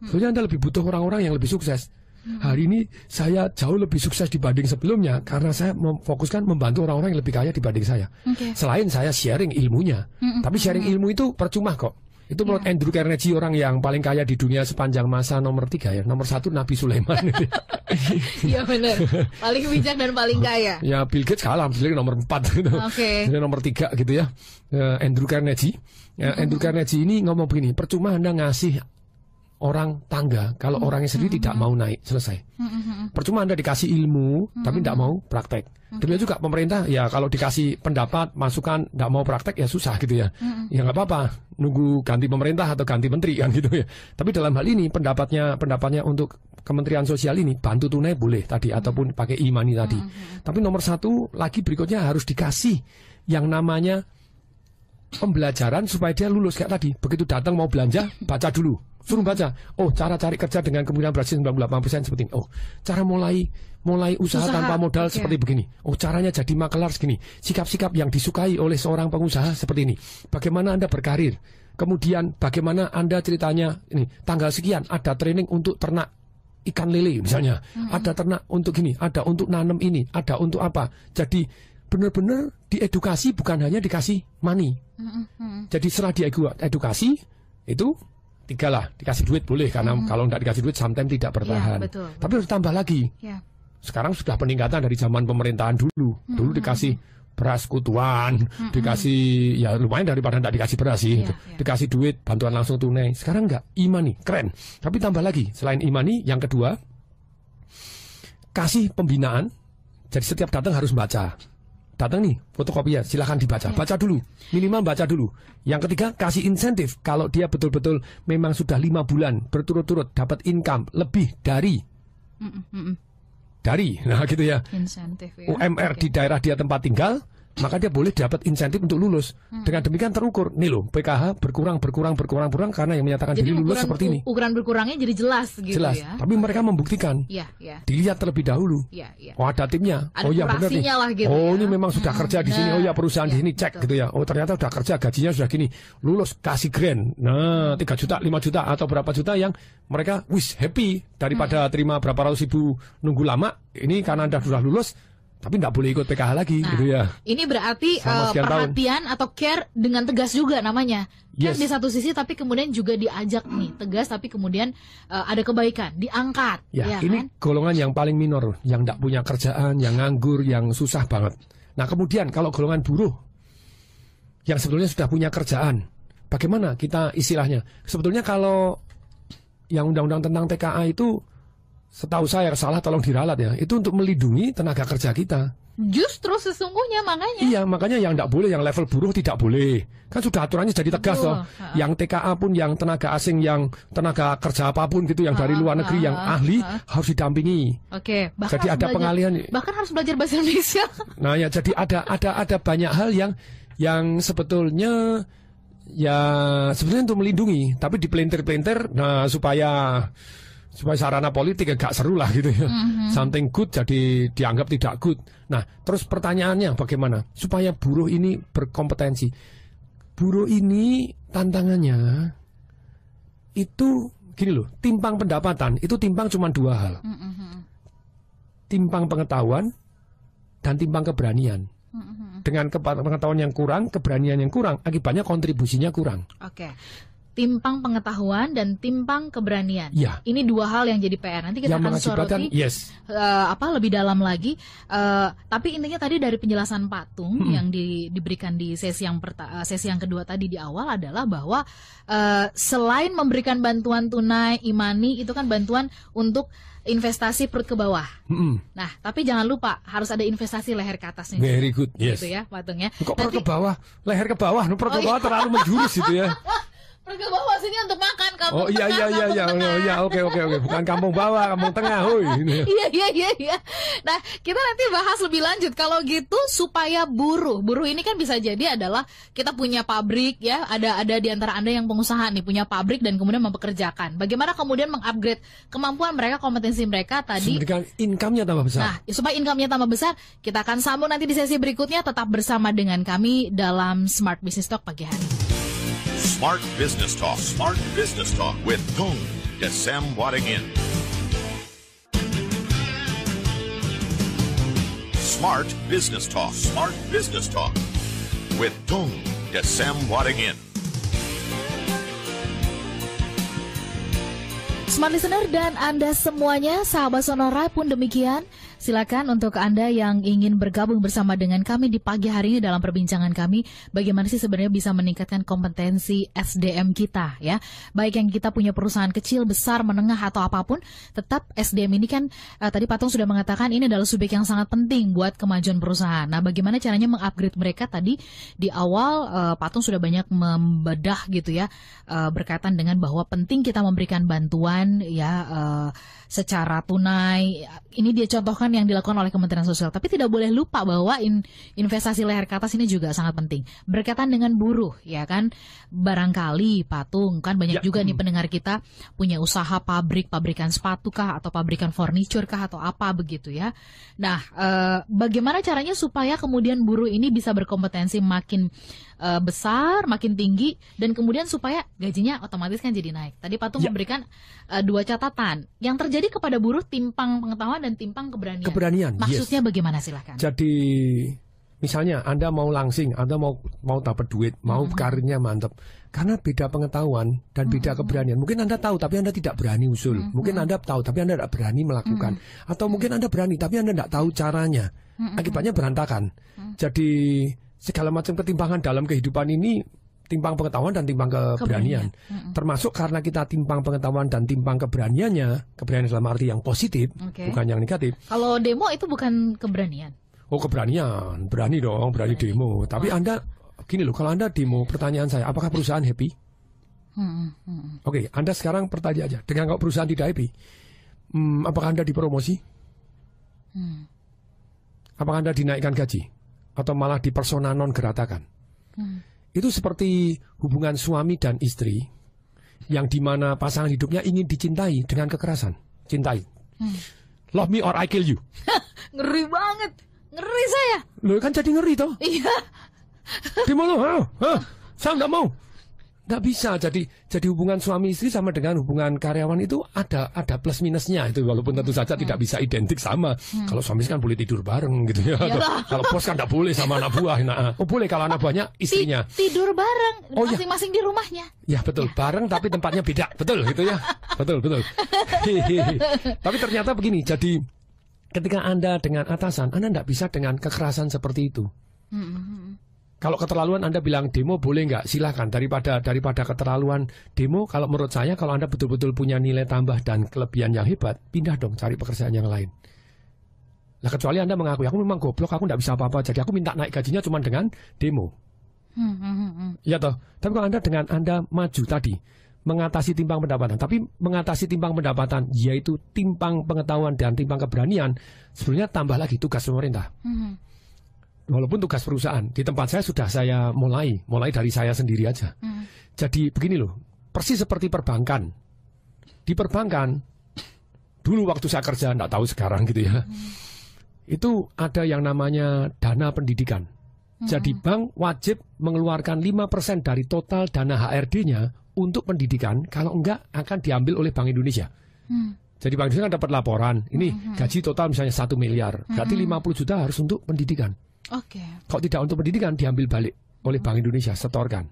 Soalnya Anda lebih butuh orang-orang yang lebih sukses. Hari ini saya jauh lebih sukses dibanding sebelumnya karena saya memfokuskan membantu orang-orang yang lebih kaya dibanding saya. Selain saya sharing ilmunya, tapi sharing ilmu itu percuma kok. Itu menurut Andrew Carnegie, orang yang paling kaya di dunia sepanjang masa nomor 3 ya. Nomor 1 Nabi Sulaiman.
Iya benar. Paling bijak dan paling kaya.
Ya Bill Gates kalah, Bill Gates nomor 4 gitu. Jadi nomor 3 gitu ya. Andrew Carnegie. Andrew Carnegie ini ngomong begini, percuma Anda ngasih orang tangga kalau orangnya sendiri tidak mau naik, selesai. Percuma Anda dikasih ilmu tapi tidak mau praktek. Demikian juga pemerintah, ya kalau dikasih pendapat, masukan, tidak mau praktek ya susah gitu ya. Ya nggak apa-apa, nunggu ganti pemerintah atau ganti menteri kan gitu ya. Tapi dalam hal ini pendapatnya untuk Kementerian Sosial ini bantu tunai boleh tadi ataupun pakai e-money tadi. Tapi nomor 1 lagi berikutnya harus dikasih yang namanya pembelajaran supaya dia lulus kayak tadi. Begitu datang mau belanja, baca dulu. Suruh baca. Oh, cara cari kerja dengan kemungkinan berhasil 98% seperti ini. Oh, cara mulai usaha tanpa modal seperti begini. Oh, caranya jadi makelar segini. Sikap-sikap yang disukai oleh seorang pengusaha seperti ini. Bagaimana Anda berkarir? Kemudian bagaimana Anda ceritanya ini tanggal sekian ada training untuk ternak ikan lele misalnya. Ada ternak untuk gini, ada untuk nanam ini, ada untuk apa. Jadi benar-benar diedukasi, bukan hanya dikasih money. Jadi setelah diedukasi itu 3 lah, dikasih duit boleh karena kalau tidak dikasih duit sometimes tidak bertahan.
Ya,
tapi harus tambah lagi. Sekarang sudah peningkatan dari zaman pemerintahan dulu. Dulu dikasih beras kutuan, dikasih ya lumayan daripada tidak dikasih beras sih, dikasih duit bantuan langsung tunai. Sekarang enggak, e-money keren. Tapi tambah lagi selain e-money, yang kedua kasih pembinaan. Jadi setiap datang harus baca. Datang nih fotokopi ya, silahkan dibaca, baca dulu, minimal baca dulu. Yang ketiga kasih insentif kalau dia betul-betul memang sudah 5 bulan berturut-turut dapat income lebih dari nah gitu ya, insentif ya. UMR di daerah dia tempat tinggal, maka dia boleh dapat insentif untuk lulus. Dengan demikian terukur. Nih loh, PKH berkurang karena yang menyatakan
jadi
diri lulus seperti ini.
Ukuran berkurangnya jadi jelas gitu
jelas.
Ya.
Tapi mereka membuktikan. Dilihat terlebih dahulu. Oh ada timnya.
Ada
benar nih.
Lah gitu
ini memang sudah kerja di sini. Oh ya perusahaan di sini cek gitu ya. Oh ternyata sudah kerja, gajinya sudah gini. Lulus kasih grant. Nah 3 juta, 5 juta atau berapa juta yang mereka happy daripada terima berapa ratus ribu nunggu lama. Ini karena Anda sudah lulus. Tapi tidak boleh ikut PKH lagi, gitu ya.
Ini berarti perhatian atau care dengan tegas juga namanya. Kan di satu sisi, tapi kemudian juga diajak nih tegas, tapi kemudian ada kebaikan, diangkat. Ya
ini kan? Golongan yang paling minor, yang tidak punya kerjaan, yang nganggur, yang susah banget. Nah kemudian kalau golongan buruh, yang sebetulnya sudah punya kerjaan, bagaimana kita istilahnya? Sebetulnya kalau yang undang-undang tentang TKA itu, setahu saya salah tolong diralat ya. Itu untuk melindungi tenaga kerja kita.
Justru sesungguhnya makanya.
Iya, makanya yang tidak boleh, yang level buruh tidak boleh. Kan sudah aturannya jadi tegas loh. Yang TKA pun, yang tenaga asing, yang tenaga kerja apapun gitu, yang dari luar negeri, yang ahli harus didampingi.
Oke.
Jadi ada pengalihan.
Bahkan harus belajar bahasa Indonesia.
Nah ya, jadi ada banyak hal yang sebetulnya untuk melindungi, tapi dipelintir-pelintir. Nah supaya sarana politik agak seru lah gitu ya. Something good jadi dianggap tidak good. Nah, terus pertanyaannya bagaimana? Supaya buruh ini berkompetensi. Buruh ini tantangannya itu gini loh, timpang pendapatan itu timpang cuma 2 hal. Timpang pengetahuan dan timpang keberanian. Dengan pengetahuan yang kurang, keberanian yang kurang, akibatnya kontribusinya kurang.
Oke. Timpang pengetahuan dan timpang keberanian. Ini 2 hal yang jadi PR. Nanti kita akan soroti lebih dalam lagi. Tapi intinya tadi dari penjelasan Pak Tung yang diberikan di sesi yang kedua tadi di awal adalah bahwa selain memberikan bantuan tunai, e-money itu kan bantuan untuk investasi perut ke bawah. Nah, tapi jangan lupa harus ada investasi leher ke atasnya.
Very good, yes.
Gitu ya, Pak Tung ya.
Kok perut ke bawah, leher ke bawah, perut ke bawah terlalu menjurus gitu ya.
Perut ke bawah sini untuk makan, kampung
oke, bukan kampung bawah, kampung tengah,
Iya. Nah, kita nanti bahas lebih lanjut. Kalau gitu supaya buruh ini kan bisa jadi adalah kita punya pabrik ya, ada di antara Anda yang pengusaha nih punya pabrik dan kemudian mempekerjakan. Bagaimana kemudian mengupgrade kemampuan mereka, kompetensi mereka tadi.
Supaya income-nya tambah besar.
Nah, supaya income-nya tambah besar, kita akan sambung nanti di sesi berikutnya. Tetap bersama dengan kami dalam Smart Business Talk pagi hari.
Smart Business Talk. Smart Business Talk with Tung Desem Wadingin. Smart Business Talk. Smart Business Talk with Tung Desem Wadingin.
Smart Listener dan Anda semuanya, sahabat Sonora pun demikian. Silakan untuk Anda yang ingin bergabung bersama dengan kami di pagi hari ini dalam perbincangan kami, bagaimana sih sebenarnya bisa meningkatkan kompetensi SDM kita ya. Baik yang kita punya perusahaan kecil, besar, menengah atau apapun, tetap SDM ini kan tadi Pak Tung sudah mengatakan ini adalah subjek yang sangat penting buat kemajuan perusahaan. Nah, bagaimana caranya mengupgrade mereka tadi di awal Pak Tung sudah banyak membedah gitu ya, berkaitan dengan bahwa penting kita memberikan bantuan ya secara tunai. Ini dia contohkan yang dilakukan oleh Kementerian Sosial. Tapi tidak boleh lupa bahwa investasi leher ke atas ini juga sangat penting. Berkaitan dengan buruh, ya kan? Barangkali Pak Tung, kan banyak juga nih pendengar kita punya usaha pabrikan sepatu kah, atau pabrikan furniture kah, atau apa begitu ya. Nah, bagaimana caranya supaya kemudian buruh ini bisa berkompetensi makin besar, makin tinggi, dan kemudian supaya gajinya otomatis kan jadi naik. Tadi Pak Tung memberikan 2 catatan. Yang terjadi kepada buruh timpang pengetahuan dan timpang keberanian. Maksudnya bagaimana, silakan.
Jadi misalnya Anda mau langsing, Anda mau dapat duit, mau karirnya mantap. Karena beda pengetahuan dan beda keberanian. Mungkin Anda tahu tapi Anda tidak berani usul. Mungkin Anda tahu tapi Anda tidak berani melakukan. Atau mungkin Anda berani tapi Anda tidak tahu caranya. akibatnya berantakan. Jadi segala macam ketimpangan dalam kehidupan ini, timpang pengetahuan dan timpang keberanian. Termasuk karena kita timpang pengetahuan dan timpang keberaniannya, keberanian dalam arti yang positif, bukan yang negatif.
Kalau demo itu bukan keberanian.
Oh, keberanian, berani dong, berani demo. Tapi Anda, gini loh, kalau Anda demo, pertanyaan saya, apakah perusahaan happy? Oke, Anda sekarang bertanya aja, dengan kalau perusahaan tidak happy, apakah Anda dipromosi? Apakah Anda dinaikkan gaji? Atau malah dipersona non geratakan? Itu seperti hubungan suami dan istri, yang dimana pasangan hidupnya ingin dicintai dengan kekerasan. Cintai. Love me or I kill you.
Ngeri banget. Ngeri saya.
Loh kan jadi ngeri toh.
Iya.
Demo lo, saya nggak mau. Nggak bisa. Jadi hubungan suami istri sama dengan hubungan karyawan itu ada plus minusnya itu, walaupun tentu saja tidak bisa identik sama. Kalau suami istri kan boleh tidur bareng gitu ya. Kalau bos kan nggak boleh sama anak buah. Oh boleh kalau anak buahnya istrinya.
Tidur bareng, masing-masing di rumahnya.
Ya betul, bareng tapi tempatnya beda. Betul gitu ya. Betul. Tapi ternyata begini. Jadi ketika Anda dengan atasan, Anda nggak bisa dengan kekerasan seperti itu. Kalau keterlaluan Anda bilang demo boleh nggak? Silahkan. Daripada keterlaluan demo, kalau menurut saya, kalau Anda betul-betul punya nilai tambah dan kelebihan yang hebat, pindah dong cari pekerjaan yang lain. Nah kecuali Anda mengakui, aku memang goblok, aku nggak bisa apa-apa, jadi aku minta naik gajinya cuma dengan demo. Ya toh. Tapi kalau Anda dengan Anda maju tadi, mengatasi timpang pendapatan, tapi mengatasi timpang pendapatan, yaitu timpang pengetahuan dan timpang keberanian, sebenarnya tambah lagi tugas pemerintah. Walaupun tugas perusahaan, di tempat saya sudah saya mulai dari saya sendiri aja. Jadi begini loh, persis seperti perbankan. Di perbankan, dulu waktu saya kerja, nggak tahu sekarang gitu ya, itu ada yang namanya dana pendidikan. Jadi bank wajib mengeluarkan 5% dari total dana HRD-nya untuk pendidikan, kalau enggak akan diambil oleh Bank Indonesia. Jadi Bank Indonesia kan dapat laporan, ini gaji total misalnya 1 miliar, berarti 50 juta harus untuk pendidikan. Kalau tidak untuk pendidikan, diambil balik oleh Bank Indonesia, setorkan.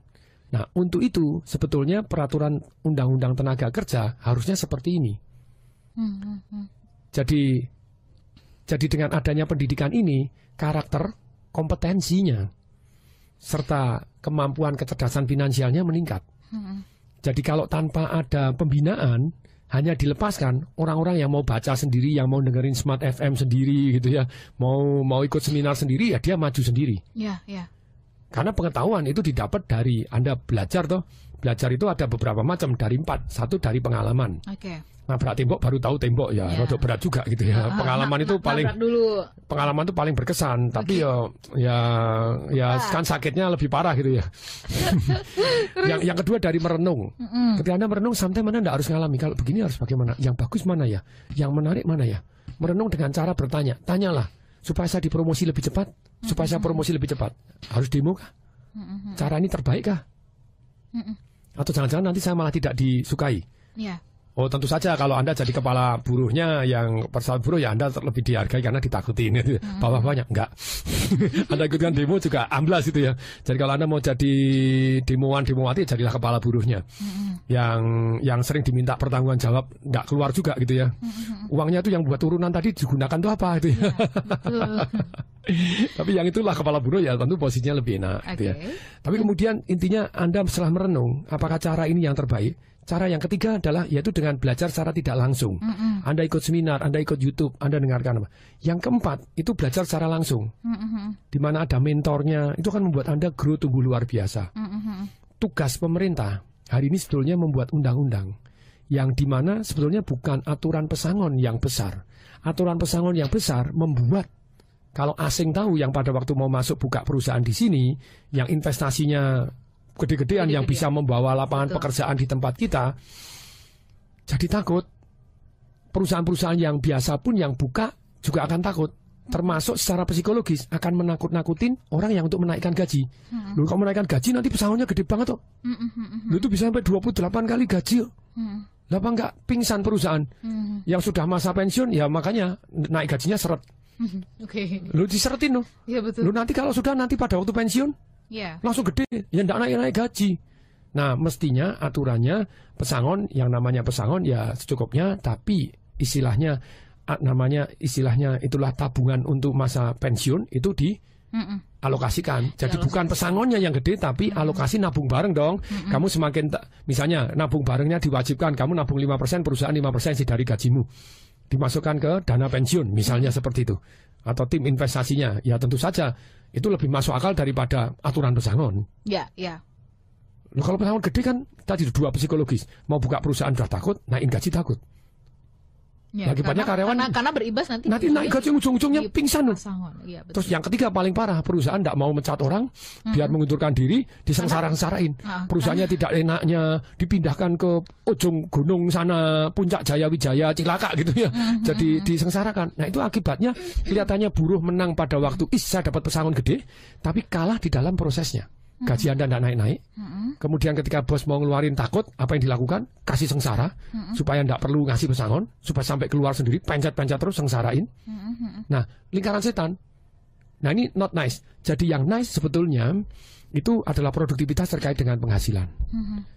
Nah, untuk itu sebetulnya peraturan Undang-Undang Tenaga Kerja harusnya seperti ini. Jadi dengan adanya pendidikan ini, karakter, kompetensinya, serta kemampuan kecerdasan finansialnya meningkat. Jadi kalau tanpa ada pembinaan, hanya dilepaskan orang-orang yang mau baca sendiri, yang mau dengerin Smart FM sendiri gitu ya, mau ikut seminar sendiri, ya dia maju sendiri. Karena pengetahuan itu didapat dari Anda belajar toh. Belajar itu ada beberapa macam, dari 4. Satu dari pengalaman. Nabrak tembok baru tahu tembok ya, rodok berat juga gitu ya. Pengalaman itu paling berkesan, tapi ya kan sakitnya lebih parah gitu ya. Yang kedua dari merenung. Ketika Anda merenung, sometimes Anda tidak harus ngalami. Kalau begini harus bagaimana? Yang bagus mana ya? Yang menarik mana ya? Merenung dengan cara bertanya. Tanyalah, supaya saya dipromosi lebih cepat, supaya saya promosi lebih cepat, harus demo kah? Cara ini terbaik kah? Atau jangan-jangan nanti saya malah tidak disukai? Oh tentu saja kalau Anda jadi kepala buruhnya, yang persatuan buruh ya Anda lebih dihargai karena ditakutin. Bawah-bawahnya enggak. Anda ikutkan demo juga amblas itu ya. Jadi kalau Anda mau jadi demowati, jadilah kepala buruhnya. Yang sering diminta pertanggungan jawab enggak keluar juga gitu ya. Uangnya itu yang buat turunan tadi digunakan tuh apa gitu ya. Tapi yang itulah kepala buruh ya tentu posisinya lebih enak gitu ya. Tapi kemudian intinya Anda setelah merenung, apakah cara ini yang terbaik? Cara yang ketiga adalah yaitu dengan belajar secara tidak langsung. Anda ikut seminar, Anda ikut YouTube, Anda dengarkan apa. Yang keempat itu belajar secara langsung. Di mana ada mentornya, itu akan membuat Anda grow tumbuh luar biasa. Tugas pemerintah hari ini sebetulnya membuat undang-undang yang dimana sebetulnya bukan aturan pesangon yang besar. Aturan pesangon yang besar membuat kalau asing tahu yang pada waktu mau masuk buka perusahaan di sini, yang investasinya gede-gedean, yang bisa membawa lapangan pekerjaan di tempat kita, jadi takut. Perusahaan-perusahaan yang biasa pun yang buka juga akan takut. Termasuk secara psikologis akan menakut-nakutin orang yang untuk menaikkan gaji. Loh kalau menaikkan gaji nanti pesangonnya gede banget tuh. Loh itu bisa sampai 28 kali gaji. Lah apa enggak pingsan perusahaan. Yang sudah masa pensiun ya makanya naik gajinya seret. Loh diseretin loh.
Iya betul.
Loh nanti kalau sudah nanti pada waktu pensiun langsung gede, ya enggak naik gaji. Nah mestinya aturannya pesangon, yang namanya pesangon ya secukupnya, tapi istilahnya namanya istilahnya itulah tabungan untuk masa pensiun itu dialokasikan. Jadi bukan pesangonnya yang gede, tapi alokasi nabung bareng dong. Kamu semakin misalnya nabung barengnya diwajibkan, kamu nabung 5%, perusahaan 5% sih dari gajimu dimasukkan ke dana pensiun, misalnya seperti itu. Atau tim investasinya, ya tentu saja itu lebih masuk akal daripada aturan pesangon.
Ya, ya.
Loh, kalau pesangon gede kan tadi dua psikologis, mau buka perusahaan udah takut, naikin gaji takut.
Ya,
Lagi banyak karyawan
karena beribas nanti
naik gaji ujung-ujungnya pingsan.
Ya,
terus yang ketiga paling parah, perusahaan tidak mau mencat orang biar mengundurkan diri, disengsara-sengsarain. Perusahaannya tidak enaknya dipindahkan ke ujung gunung sana, Puncak Jaya Wijaya, Cilaka gitu ya. Jadi disengsarakan. Nah itu akibatnya kelihatannya buruh menang pada waktu saya dapat pesangon gede, tapi kalah di dalam prosesnya. Gaji Anda tidak naik-naik. Kemudian ketika bos mau ngeluarin takut, apa yang dilakukan? Kasih sengsara supaya tidak perlu ngasih pesangon, supaya sampai keluar sendiri, pencet-pencet terus, sengsarain. Nah, lingkaran setan. Nah, ini not nice. Jadi yang nice sebetulnya itu adalah produktivitas terkait dengan penghasilan.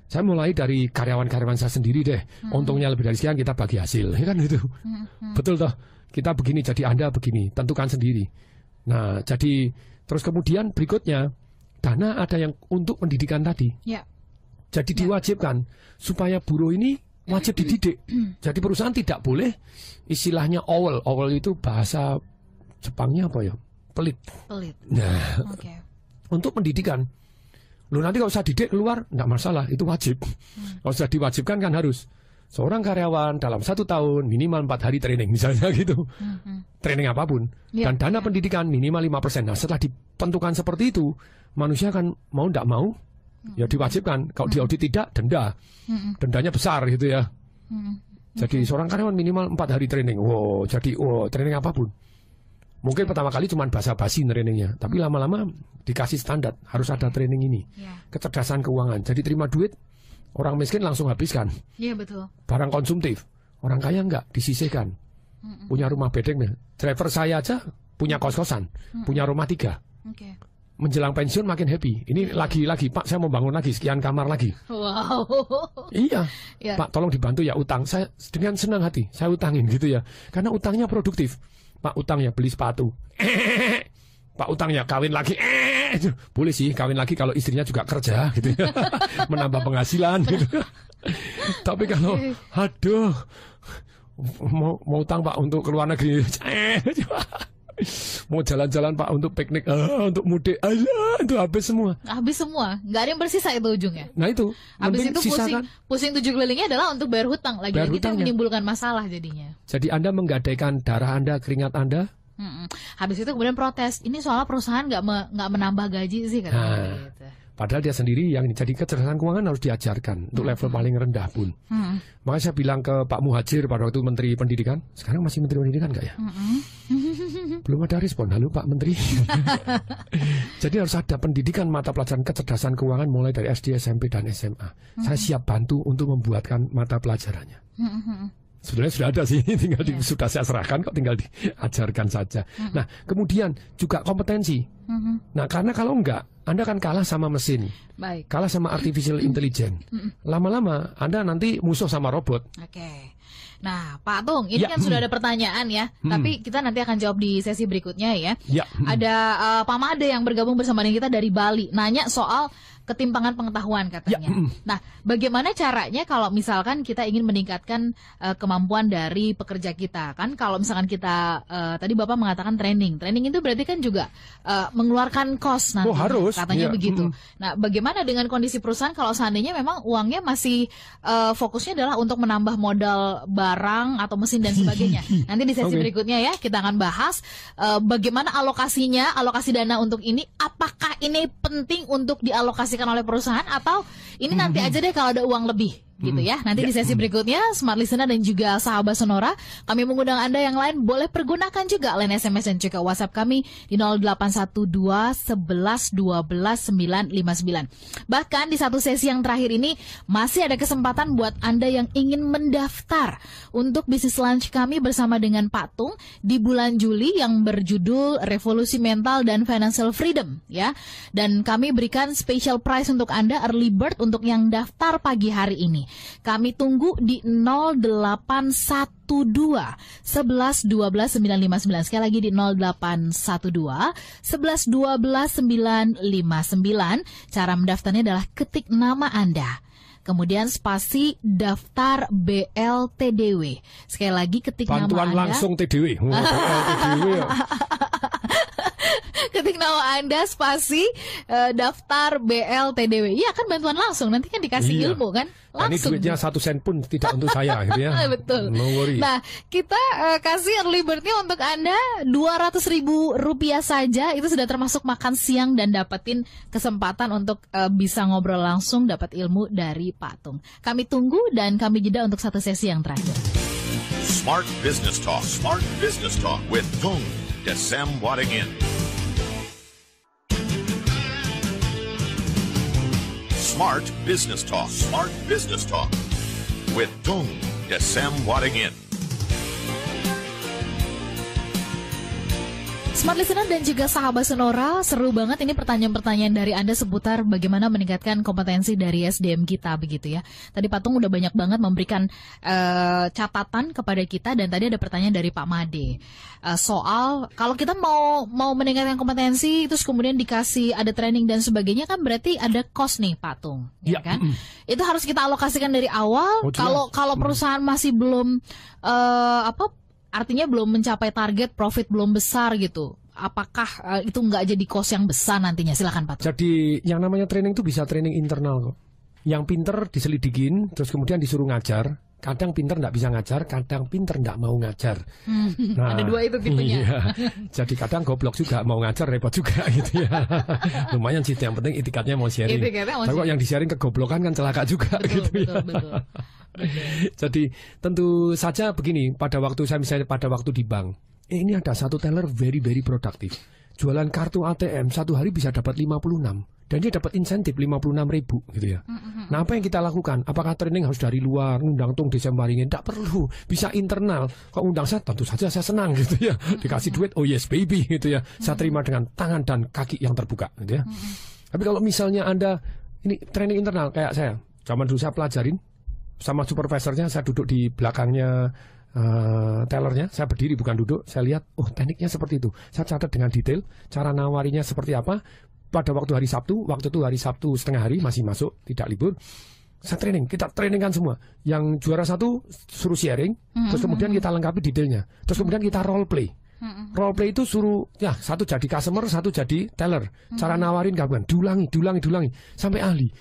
Saya mulai dari karyawan-karyawan saya sendiri deh. Untungnya lebih dari sekian, kita bagi hasil, ya kan gitu. Betul toh? Kita begini, jadi Anda begini, tentukan sendiri. Nah, jadi terus kemudian berikutnya, dana ada yang untuk pendidikan tadi.
Ya.
Jadi diwajibkan supaya buruh ini wajib dididik. Jadi perusahaan tidak boleh istilahnya owel. Owel itu bahasa Jepangnya apa ya? Pelit.
Pelit.
Nah, untuk pendidikan. Lu nanti kalau usah didik keluar, enggak masalah, itu wajib. Kalau sudah diwajibkan kan harus. Seorang karyawan dalam 1 tahun minimal 4 hari training misalnya gitu. Training apapun. Dan dana pendidikan minimal 5%. Nah setelah ditentukan seperti itu, manusia kan mau tidak mau, ya diwajibkan. Kalau diaudit tidak, denda. Dendanya besar gitu ya. Jadi seorang karyawan minimal 4 hari training. Wow, jadi training apapun. Mungkin pertama kali cuma basa-basi trainingnya, tapi lama-lama dikasih standar, harus ada training ini. Kecerdasan keuangan. Jadi terima duit, orang miskin langsung habiskan.
Iya betul.
Barang konsumtif, orang kaya enggak, disisihkan. Punya rumah bedeng. Driver saya aja punya kos-kosan, punya rumah 3. Menjelang pensiun makin happy. Ini lagi-lagi, Pak, saya mau bangun lagi, sekian kamar lagi.
Wow.
Iya, Pak, tolong dibantu ya utang. Saya dengan senang hati, saya utangin gitu ya. Karena utangnya produktif. Pak, utang ya beli sepatu. Pak, utang ya kawin lagi. Boleh sih kawin lagi kalau istrinya juga kerja gitu ya. Menambah penghasilan gitu. Tapi kalau aduh mau utang Pak untuk keluar negeri. Mau jalan-jalan Pak untuk piknik, untuk mudik, itu habis semua.
Habis semua, nggak ada yang bersisa itu ujungnya.
Nah itu,
habis itu pusing 7 kelilingnya adalah untuk bayar hutang lagi. Itu yang menimbulkan masalah jadinya.
Jadi Anda menggadaikan darah Anda, keringat Anda.
Habis itu kemudian protes. Ini soalnya perusahaan nggak menambah gaji sih katanya. Gitu.
Padahal dia sendiri yang jadi kecerdasan keuangan harus diajarkan untuk level paling rendah pun. Makanya saya bilang ke Pak Muhajir pada waktu Menteri Pendidikan, sekarang masih Menteri Pendidikan nggak ya? Belum ada respon. Halo Pak Menteri. Jadi harus ada pendidikan mata pelajaran kecerdasan keuangan mulai dari SD, SMP, dan SMA. Saya siap bantu untuk membuatkan mata pelajarannya. Sebenarnya sudah ada sih, tinggal sudah saya serahkan kok, tinggal diajarkan saja. Nah, kemudian juga kompetensi. Nah, karena kalau enggak, Anda akan kalah sama mesin, kalah sama artificial intelligence. Lama-lama Anda nanti musuh sama robot.
Nah, Pak Tung, ini kan sudah ada pertanyaan ya, tapi kita nanti akan jawab di sesi berikutnya ya. Ada Pak Made yang bergabung bersama dengan kita dari Bali, nanya soal ketimpangan pengetahuan katanya. Nah, bagaimana caranya kalau misalkan kita ingin meningkatkan kemampuan dari pekerja kita? Kan kalau misalkan kita, tadi Bapak mengatakan training itu berarti kan juga mengeluarkan cost nanti.
Harus.
Katanya begitu. Nah, bagaimana dengan kondisi perusahaan kalau seandainya memang uangnya masih fokusnya adalah untuk menambah modal barang atau mesin dan sebagainya. Nanti di sesi berikutnya ya, kita akan bahas bagaimana alokasinya, alokasi dana untuk ini, apakah ini penting untuk dialokasikan oleh perusahaan atau ini nanti aja deh kalau ada uang lebih gitu ya. Nanti di sesi berikutnya Smart Listener dan juga sahabat Sonora, kami mengundang Anda yang lain boleh pergunakan juga line SMS dan juga WhatsApp kami di 0812 11 12 959. Bahkan di satu sesi yang terakhir ini masih ada kesempatan buat Anda yang ingin mendaftar untuk bisnis lunch kami bersama dengan Pak Tung di bulan Juli yang berjudul Revolusi Mental dan Financial Freedom ya. Dan kami berikan special price untuk Anda, early bird untuk yang daftar pagi hari ini. Kami tunggu di 0812 11 12 959. Sekali lagi di 0812 11 12 959. Cara mendaftarnya adalah ketik nama Anda, kemudian spasi daftar BLTDW. Sekali lagi ketik
bantuan
nama Anda.
Langsung TDW. TDW.
Ketik nama Anda spasi daftar BLTDW. Iya kan, bantuan langsung, nanti kan dikasih ilmu kan langsung.
Ini duitnya 1 sen pun tidak untuk saya gitu ya.
Betul.
No worry.
Nah, kita kasih early bird-nya untuk Anda Rp200.000 saja. Itu sudah termasuk makan siang dan dapetin kesempatan untuk bisa ngobrol langsung, dapat ilmu dari Pak Tung. Kami tunggu dan kami jeda untuk satu sesi yang terakhir.
Smart Business Talk. Smart Business Talk with Tung Desem Wadingin. Smart Business Talk. Smart Business Talk with Tung Desem Wadingin.
Smart Listener dan juga sahabat Sonora, seru banget ini pertanyaan-pertanyaan dari Anda seputar bagaimana meningkatkan kompetensi dari SDM kita begitu ya. Tadi Pak Tung udah banyak banget memberikan catatan kepada kita, dan tadi ada pertanyaan dari Pak Made soal kalau kita mau meningkatkan kompetensi terus kemudian dikasih ada training dan sebagainya, kan berarti ada cost nih Pak Tung, ya kan? Itu harus kita alokasikan dari awal. Kalau perusahaan masih belum artinya belum mencapai target, profit belum besar gitu, apakah itu nggak jadi cost yang besar nantinya? Silakan Pak Tung.
Jadi yang namanya training itu bisa training internal kok. Yang pinter diselidikin, terus kemudian disuruh ngajar. Kadang pinter nggak bisa ngajar, kadang pinter nggak mau ngajar. Nah,
ada dua itu tipenya.
Iya. Jadi kadang goblok juga, mau ngajar repot juga gitu ya. Lumayan sih, yang penting itikatnya mau sharing. Tapi kok yang di-sharing kegoblokan kan celaka juga gitu ya. Betul. Jadi tentu saja begini, pada waktu saya misalnya pada waktu di bank, ini ada satu teller very produktif. Jualan kartu ATM satu hari bisa dapat 56. Dan dia dapat insentif 56.000 gitu ya. Nah, apa yang kita lakukan? Apakah training harus dari luar, ngundang Tung Desem Wadingin? Tidak perlu, bisa internal. Kok undang saya, tentu saja saya senang gitu ya. Dikasih duit, oh yes baby gitu ya. Saya terima dengan tangan dan kaki yang terbuka gitu ya. Tapi kalau misalnya Anda ini training internal kayak saya, zaman dulu saya pelajarin sama supervisornya, saya duduk di belakangnya tellernya, saya berdiri bukan duduk, saya lihat, oh tekniknya seperti itu. Saya catat dengan detail, cara nawarinya seperti apa. Pada waktu hari Sabtu, waktu itu hari Sabtu setengah hari, masih masuk, tidak libur, saya training, kita trainingkan semua. Yang juara satu suruh sharing, terus kemudian kita lengkapi detailnya, terus kemudian kita role play. Role play itu suruh, ya satu jadi customer, satu jadi teller. Cara nawarin gabungan, diulangi, sampai ahli.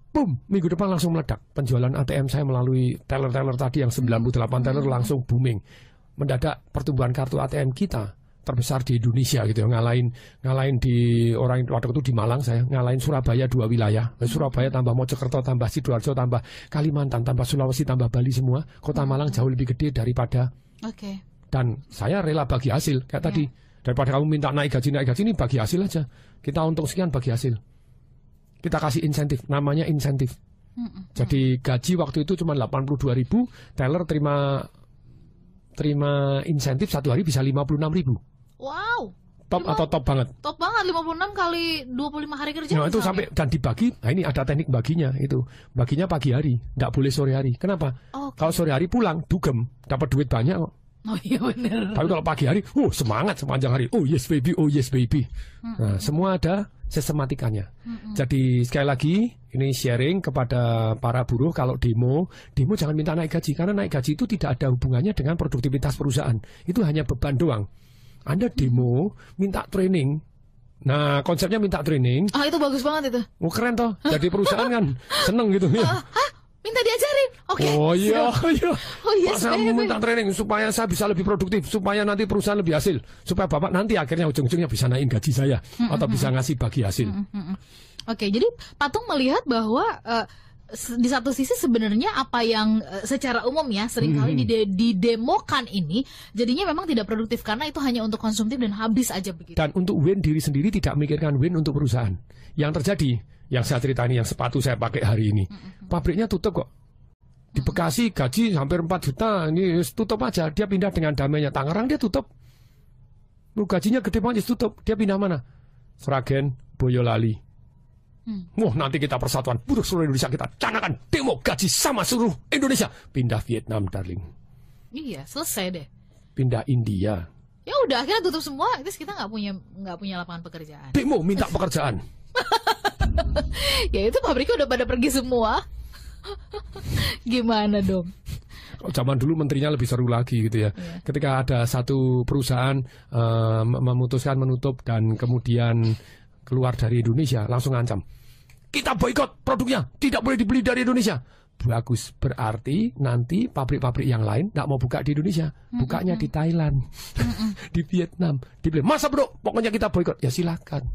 Boom, minggu depan langsung meledak. Penjualan ATM saya melalui teller-teller tadi yang 98 teller langsung booming. Mendadak pertumbuhan kartu ATM kita terbesar di Indonesia gitu ya, ngalahin di orang waktu itu di Malang, saya ngalahin Surabaya 2 wilayah. Surabaya tambah Mojokerto tambah Sidoarjo tambah Kalimantan tambah Sulawesi tambah Bali, semua kota Malang jauh lebih gede daripada. Dan saya rela bagi hasil kayak tadi, daripada kamu minta naik gaji ini, bagi hasil aja. Kita untung sekian, bagi hasil. Kita kasih insentif, namanya insentif. Jadi gaji waktu itu cuma 82.000, teller terima insentif satu hari bisa 56.000.
Wow.
Top atau top banget?
Top banget, 56 kali 25 hari kerja.
Nah, itu sampai dan dibagi. Nah, ini ada teknik baginya itu. Baginya pagi hari, tidak boleh sore hari. Kenapa? Kalau sore hari pulang dugem, dapat duit banyak kok.
Oh iya benar.
Tapi kalau pagi hari, semangat sepanjang hari. Oh yes baby. Nah, semua ada sistematikanya. Jadi sekali lagi ini sharing kepada para buruh, kalau demo jangan minta naik gaji, karena naik gaji itu tidak ada hubungannya dengan produktivitas perusahaan. Itu hanya beban doang. Anda demo minta training. Nah, konsepnya minta training.
Itu bagus banget itu.
Keren toh. Jadi perusahaan kan seneng gitu ya.
Minta diajarin. Oke.
Oh iya.
Oh yes,
saya minta training supaya saya bisa lebih produktif, supaya nanti perusahaan lebih hasil, supaya Bapak nanti akhirnya ujung-ujungnya bisa naikin gaji saya atau bisa ngasih bagi hasil.
Oke, jadi Pak Tung melihat bahwa di satu sisi sebenarnya apa yang secara umum ya seringkali didemokan ini jadinya memang tidak produktif karena itu hanya untuk konsumtif dan habis aja begitu.
Dan untuk win diri sendiri, tidak memikirkan win untuk perusahaan. Yang terjadi, yang saya cerita ini, yang sepatu saya pakai hari ini, pabriknya tutup kok. Di Bekasi gaji hampir 4 juta, ini tutup aja. Dia pindah dengan damainya. Tangerang dia tutup. Gajinya gede banget, tutup. Dia pindah mana? Sragen, Boyolali. Wah, nanti kita persatuan buruh seluruh Indonesia, kita canakan demo gaji sama seluruh Indonesia. Pindah Vietnam, darling.
Iya, selesai deh.
Pindah India.
Ya udah, akhirnya tutup semua, terus kita nggak punya lapangan pekerjaan.
Demo minta pekerjaan.
Ya itu pabriknya udah pada pergi semua. Gimana dong?
Zaman dulu menterinya lebih seru lagi gitu ya. Ketika ada satu perusahaan memutuskan menutup dan kemudian keluar dari Indonesia, langsung ancam, kita boikot produknya, tidak boleh dibeli dari Indonesia. Bagus, berarti nanti pabrik-pabrik yang lain tidak mau buka di Indonesia, bukanya di Thailand, di Vietnam, dibeli. Masa bro, pokoknya kita boikot. Ya silakan.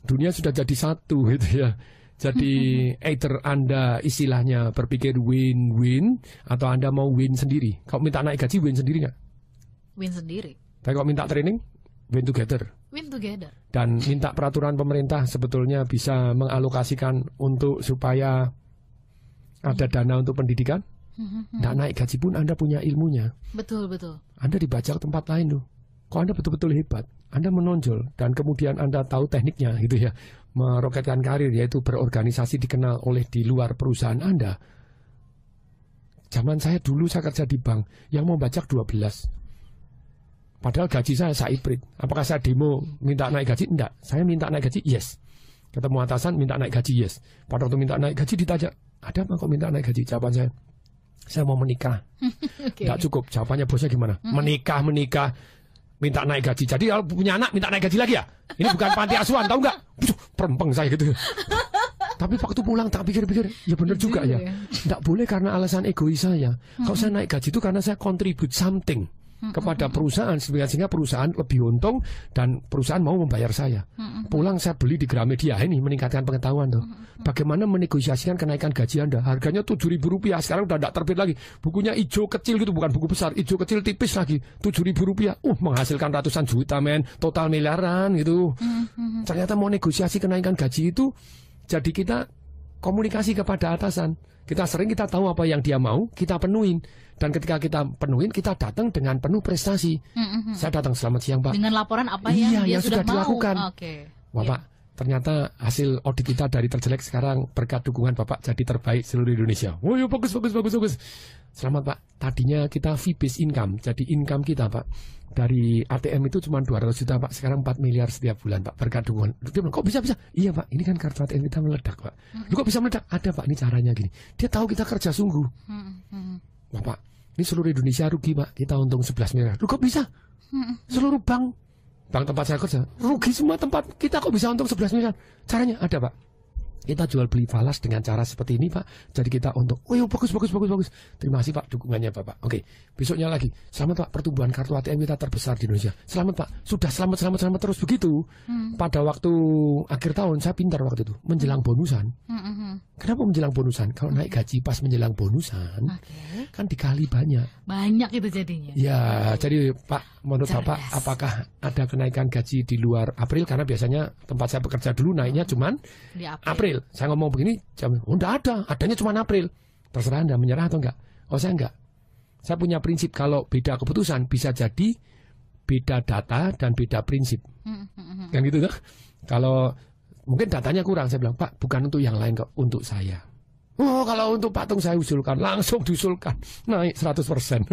Dunia sudah jadi satu gitu ya. Jadi either Anda istilahnya berpikir win-win atau Anda mau win sendiri. Kalau minta naik gaji win sendiri nggak?
Win sendiri.
Tapi kalau minta training win together.
Win together.
Dan minta peraturan pemerintah sebetulnya bisa mengalokasikan untuk supaya ada dana untuk pendidikan. Nggak naik gaji pun Anda punya ilmunya.
Betul, betul.
Anda dibaca ke tempat lain loh. Kok Anda betul-betul hebat, Anda menonjol dan kemudian Anda tahu tekniknya gitu ya, meroketkan karir, yaitu berorganisasi, dikenal oleh di luar perusahaan Anda. Zaman saya dulu saya kerja di bank, yang mau bajak 12. Padahal gaji saya iprit. Apakah saya demo minta naik gaji? Enggak. Saya minta naik gaji, yes. Ketemu atasan minta naik gaji, yes. Pada waktu minta naik gaji ditanya, ada apa kok minta naik gaji? Jawaban saya mau menikah. Enggak cukup. Jawabannya bosnya gimana? Menikah. Minta naik gaji. Jadi kalau punya anak minta naik gaji lagi ya? Ini bukan panti asuhan, tahu nggak? Perempeng saya gitu. Tapi waktu pulang tak pikir-pikir, ya benar juga ya. Nggak boleh karena alasan egois saya. Kalau saya naik gaji itu karena saya contribute something kepada perusahaan, sehingga perusahaan lebih untung dan perusahaan mau membayar saya. Pulang saya beli di Gramedia ini, meningkatkan pengetahuan tuh. Bagaimana menegosiasikan kenaikan gaji Anda? Harganya Rp7.000, sekarang udah tidak terbit lagi. Bukunya hijau kecil gitu, bukan buku besar, hijau kecil tipis lagi, Rp7.000. Menghasilkan ratusan juta men, total miliaran gitu. Ternyata mau negosiasi kenaikan gaji itu, jadi kita komunikasi kepada atasan. Kita tahu apa yang dia mau, kita penuhin. Dan ketika kita penuhin, kita datang dengan penuh prestasi. Saya datang, selamat siang Pak.
Dengan laporan apa yang dia sudah
dilakukan.
Okay.
Bapak, ternyata hasil audit kita dari terjelek sekarang berkat dukungan Bapak jadi terbaik seluruh Indonesia. Oh ya bagus. Selamat Pak. Tadinya kita fee-based income, jadi income kita Pak dari ATM itu cuma 200 juta Pak, sekarang 4 miliar setiap bulan Pak, berkat dukungan. Dia bilang, kok bisa? Iya Pak, ini kan kartu ATM kita meledak Pak. Kok bisa meledak? Ada Pak, ini caranya gini. Dia tahu kita kerja sungguh. Bapak, ini seluruh Indonesia rugi Pak, kita untung 11 miliar. Kok bisa? Seluruh bank tempat saya kerja rugi semua tempat, kita kok bisa untung 11 miliar? Caranya ada Pak. Kita jual beli falas dengan cara seperti ini Pak. Jadi kita untung. Oh ya bagus. Terima kasih Pak dukungannya Bapak. Oke, besoknya lagi. Selamat Pak, pertumbuhan kartu ATM kita terbesar di Indonesia. Selamat Pak. Sudah selamat terus begitu. Pada waktu akhir tahun saya pintar waktu itu menjelang bonusan. Kenapa menjelang bonusan? Kalau naik gaji pas menjelang bonusan, kan dikali banyak.
Banyak itu jadinya.
Ya, jadi Pak, menurut Bapak apakah ada kenaikan gaji di luar April? Karena biasanya tempat saya bekerja dulu naiknya cuman
di
April. Saya ngomong begini, enggak ada, adanya cuma April. Terserah Anda menyerah atau enggak. Oh saya enggak. Saya punya prinsip kalau beda keputusan bisa jadi beda data dan beda prinsip. Kan gitu kan? Kalau mungkin datanya kurang, saya bilang, Pak bukan untuk yang lain kok, untuk saya. Oh kalau untuk patung saya usulkan, langsung diusulkan. Naik 100%.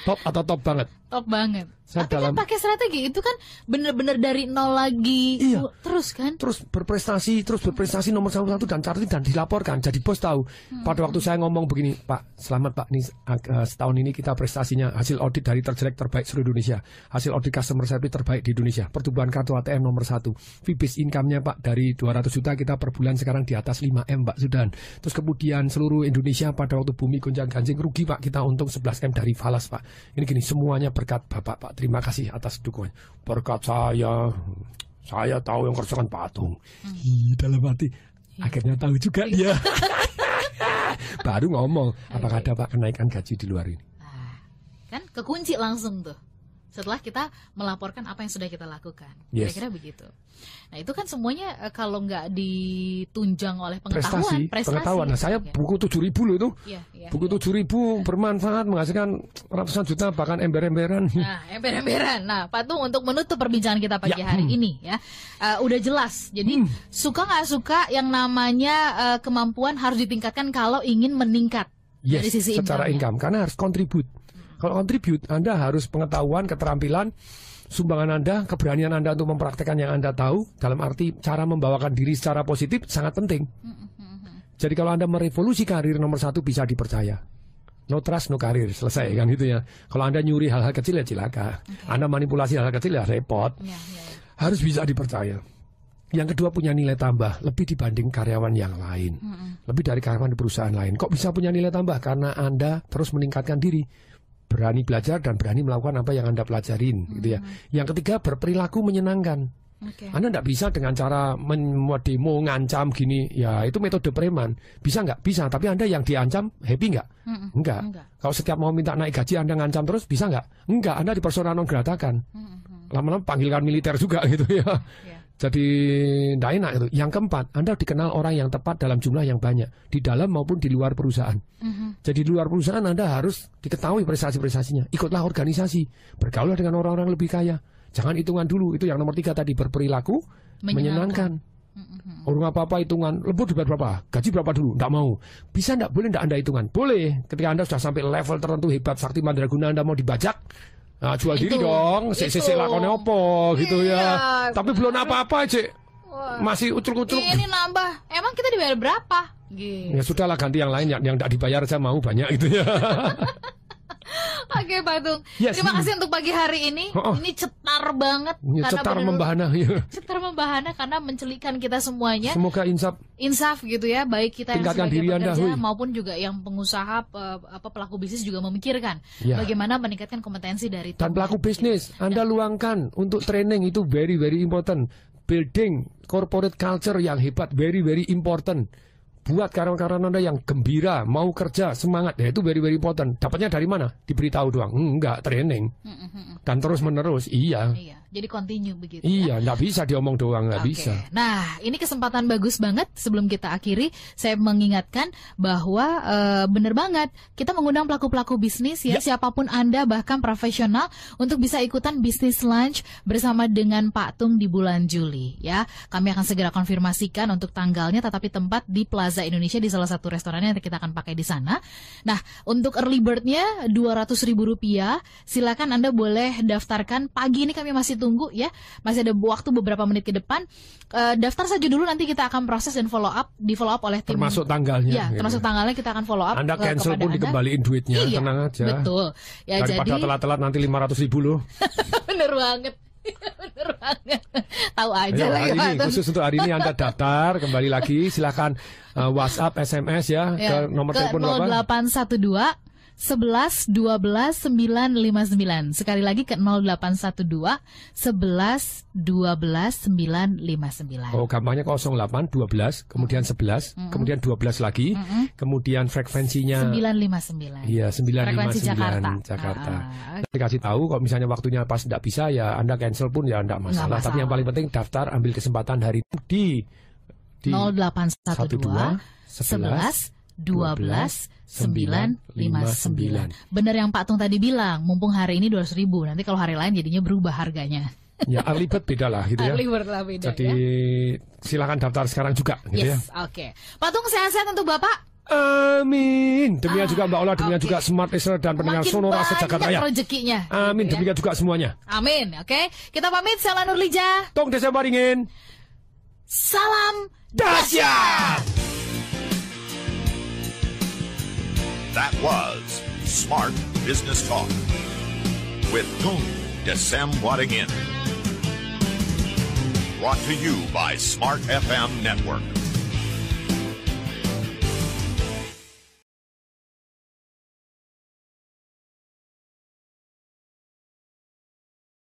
Top atau top banget? Top banget.
Tapi kan pakai strategi itu kan benar-benar dari nol lagi.
Iya.
Terus kan?
Terus berprestasi nomor 1 dan catat dan dilaporkan. Jadi bos tahu. Pada waktu saya ngomong begini, Pak, selamat Pak, ini setahun ini kita prestasinya hasil audit dari terjelek terbaik seluruh Indonesia. Hasil audit customer service terbaik di Indonesia. Pertumbuhan kartu ATM nomor 1. Fee-based income-nya Pak dari 200 juta kita per bulan sekarang di atas 5M Pak Sudan. Terus kemudian seluruh Indonesia pada waktu bumi gonjang-ganjing rugi Pak, kita untung 11M dari falas Pak. Ini gini, semuanya berkat Bapak Pak. Terima kasih atas dukungan. Berkat saya tahu yang kerjakan patung. Dalam hati, akhirnya tahu juga dia. Baru ngomong, apakah ada Pak kenaikan gaji di luar ini?
Kan kekunci langsung tuh. setelah kita melaporkan apa yang sudah kita lakukan.
Yes.
Kira-kira begitu. Nah itu kan semuanya kalau nggak ditunjang oleh
prestasi. Pengetahuan. Nah, saya buku 7.000 loh itu. Buku 7.000 bermanfaat, menghasilkan ratusan juta, bahkan ember-emberan.
Nah, ember-emberan. Nah, Pak Tung, untuk menutup perbincangan kita pagi hari ini ya, udah jelas. Jadi suka nggak suka yang namanya kemampuan harus ditingkatkan kalau ingin meningkat dari sisi
secara income, karena harus kontribut. Kalau kontribut, Anda harus pengetahuan, keterampilan, sumbangan Anda, keberanian Anda untuk mempraktekkan yang Anda tahu, dalam arti cara membawakan diri secara positif sangat penting. Jadi kalau Anda merevolusi karir, nomor 1 bisa dipercaya. No trust, no karir, selesai kan gitu ya. Kalau Anda nyuri hal-hal kecil ya cilaka. Anda manipulasi hal-hal kecil ya repot. Harus bisa dipercaya. Yang kedua, punya nilai tambah lebih dibanding karyawan yang lain. Lebih dari karyawan di perusahaan lain. Kok bisa punya nilai tambah? Karena Anda terus meningkatkan diri, berani belajar dan berani melakukan apa yang Anda pelajarin, gitu ya. Yang ketiga, berperilaku menyenangkan. Anda tidak bisa dengan cara demo, ngancam gini, ya itu metode preman. Bisa nggak? Bisa. Tapi Anda yang diancam happy nggak? Enggak. Kalau setiap mau minta naik gaji Anda ngancam terus, bisa nggak? Enggak. Anda di persona non grata kan. Lama-lama panggilkan militer juga gitu ya. Jadi tidak enak itu. Yang keempat, Anda dikenal orang yang tepat dalam jumlah yang banyak, di dalam maupun di luar perusahaan. Jadi di luar perusahaan Anda harus diketahui prestasi-prestasinya. Ikutlah organisasi, bergaullah dengan orang-orang lebih kaya. Jangan hitungan dulu. Itu yang nomor 3 tadi, berperilaku menyenangkan. Orang apa-apa hitungan, lembur dibayar berapa, gaji berapa dulu, tidak mau. Bisa tidak? Boleh tidak Anda hitungan? Boleh. Ketika Anda sudah sampai level tertentu hebat, sakti mandraguna, Anda mau dibajak, nah, jual diri dong, sesi lakonnya opo gitu ya. Tapi belum apa-apa, Cik. Masih ucul-ucul.
Ini nambah. Emang kita dibayar berapa? Gitu.
Ya sudahlah, ganti yang lain yang tidak dibayar, saya mau banyak gitu ya.
Oke, Pak Tung. Terima kasih untuk pagi hari ini. Ini cetar banget.
Cetar membahana.
Cetar membahana karena mencelikkan kita semuanya.
Semoga insaf
gitu ya, baik kita yang sebagai
diri
pekerja
Anda,
maupun juga yang pengusaha, pelaku bisnis juga memikirkan bagaimana meningkatkan kompetensi dari
dan pelaku bisnis. Anda luangkan untuk training, itu very very important. Building corporate culture yang hebat, very very important. Buat karyawan-karyawan Anda yang gembira, mau kerja, semangat, ya itu very very important. Dapatnya dari mana? Diberitahu doang? Enggak, training. Dan terus menerus, iya.
Jadi continue begitu.
Iya, nggak bisa diomong doang, nggak bisa.
Nah, ini kesempatan bagus banget. Sebelum kita akhiri, saya mengingatkan bahwa bener banget kita mengundang pelaku-pelaku bisnis ya, siapapun Anda, bahkan profesional, untuk bisa ikutan bisnis lunch bersama dengan Pak Tung di bulan Juli ya. Kami akan segera konfirmasikan untuk tanggalnya, tetapi tempat di Plaza Indonesia, di salah satu restoran yang kita akan pakai di sana. Nah, untuk early bird-nya Rp200.000. Silakan Anda boleh daftarkan pagi ini, kami masih tunggu ya, masih ada waktu beberapa menit ke depan. Daftar saja dulu, nanti kita akan proses dan follow up oleh tim.
Termasuk tanggalnya.
Ya, termasuk tanggalnya kita akan follow up.
Anda cancel pun dikembaliin duitnya, tenang aja.
Betul. Ya,
daripada telat-telat nanti 500.000 loh.
Bener banget. Bener banget. Tahu aja lah
hari ini, khusus untuk hari ini Anda daftar, kembali lagi silakan WhatsApp, SMS ya, ke nomor telepon
0812 11 12 959. Sekali lagi ke 0812 11 12 959.
Oh, gampangnya 08 12 kemudian 11 kemudian 12 lagi, kemudian frekuensinya
959.
Iya, 959
frekuensi
Jakarta. Nanti kasih tahu kalau misalnya waktunya pas tidak bisa ya Anda cancel pun ya enggak masalah. Tapi yang paling penting daftar, ambil kesempatan hari di
0812 11 12 959. Benar yang Pak Tung tadi bilang, mumpung hari ini 200.000, nanti kalau hari lain jadinya berubah harganya.
Ya, early bird beda lah gitu ya.
Early bird lah beda.
Jadi silakan daftar sekarang juga gitu ya.
Oke. Pak Tung, sehat-sehat untuk Bapak.
Amin. Demikian juga Mbak Ola, demikian juga Smart Listener dan pendengar Sonora sejagat raya.
Rezekinya.
Amin. Demikian juga semuanya.
Amin. Oke. Kita pamit. Saya Nurlija.
Tung Desa Waringin.
Salam
dahsyat.
That was Smart Business Talk with Tung Desem Wadding In. Brought to you by Smart FM Network.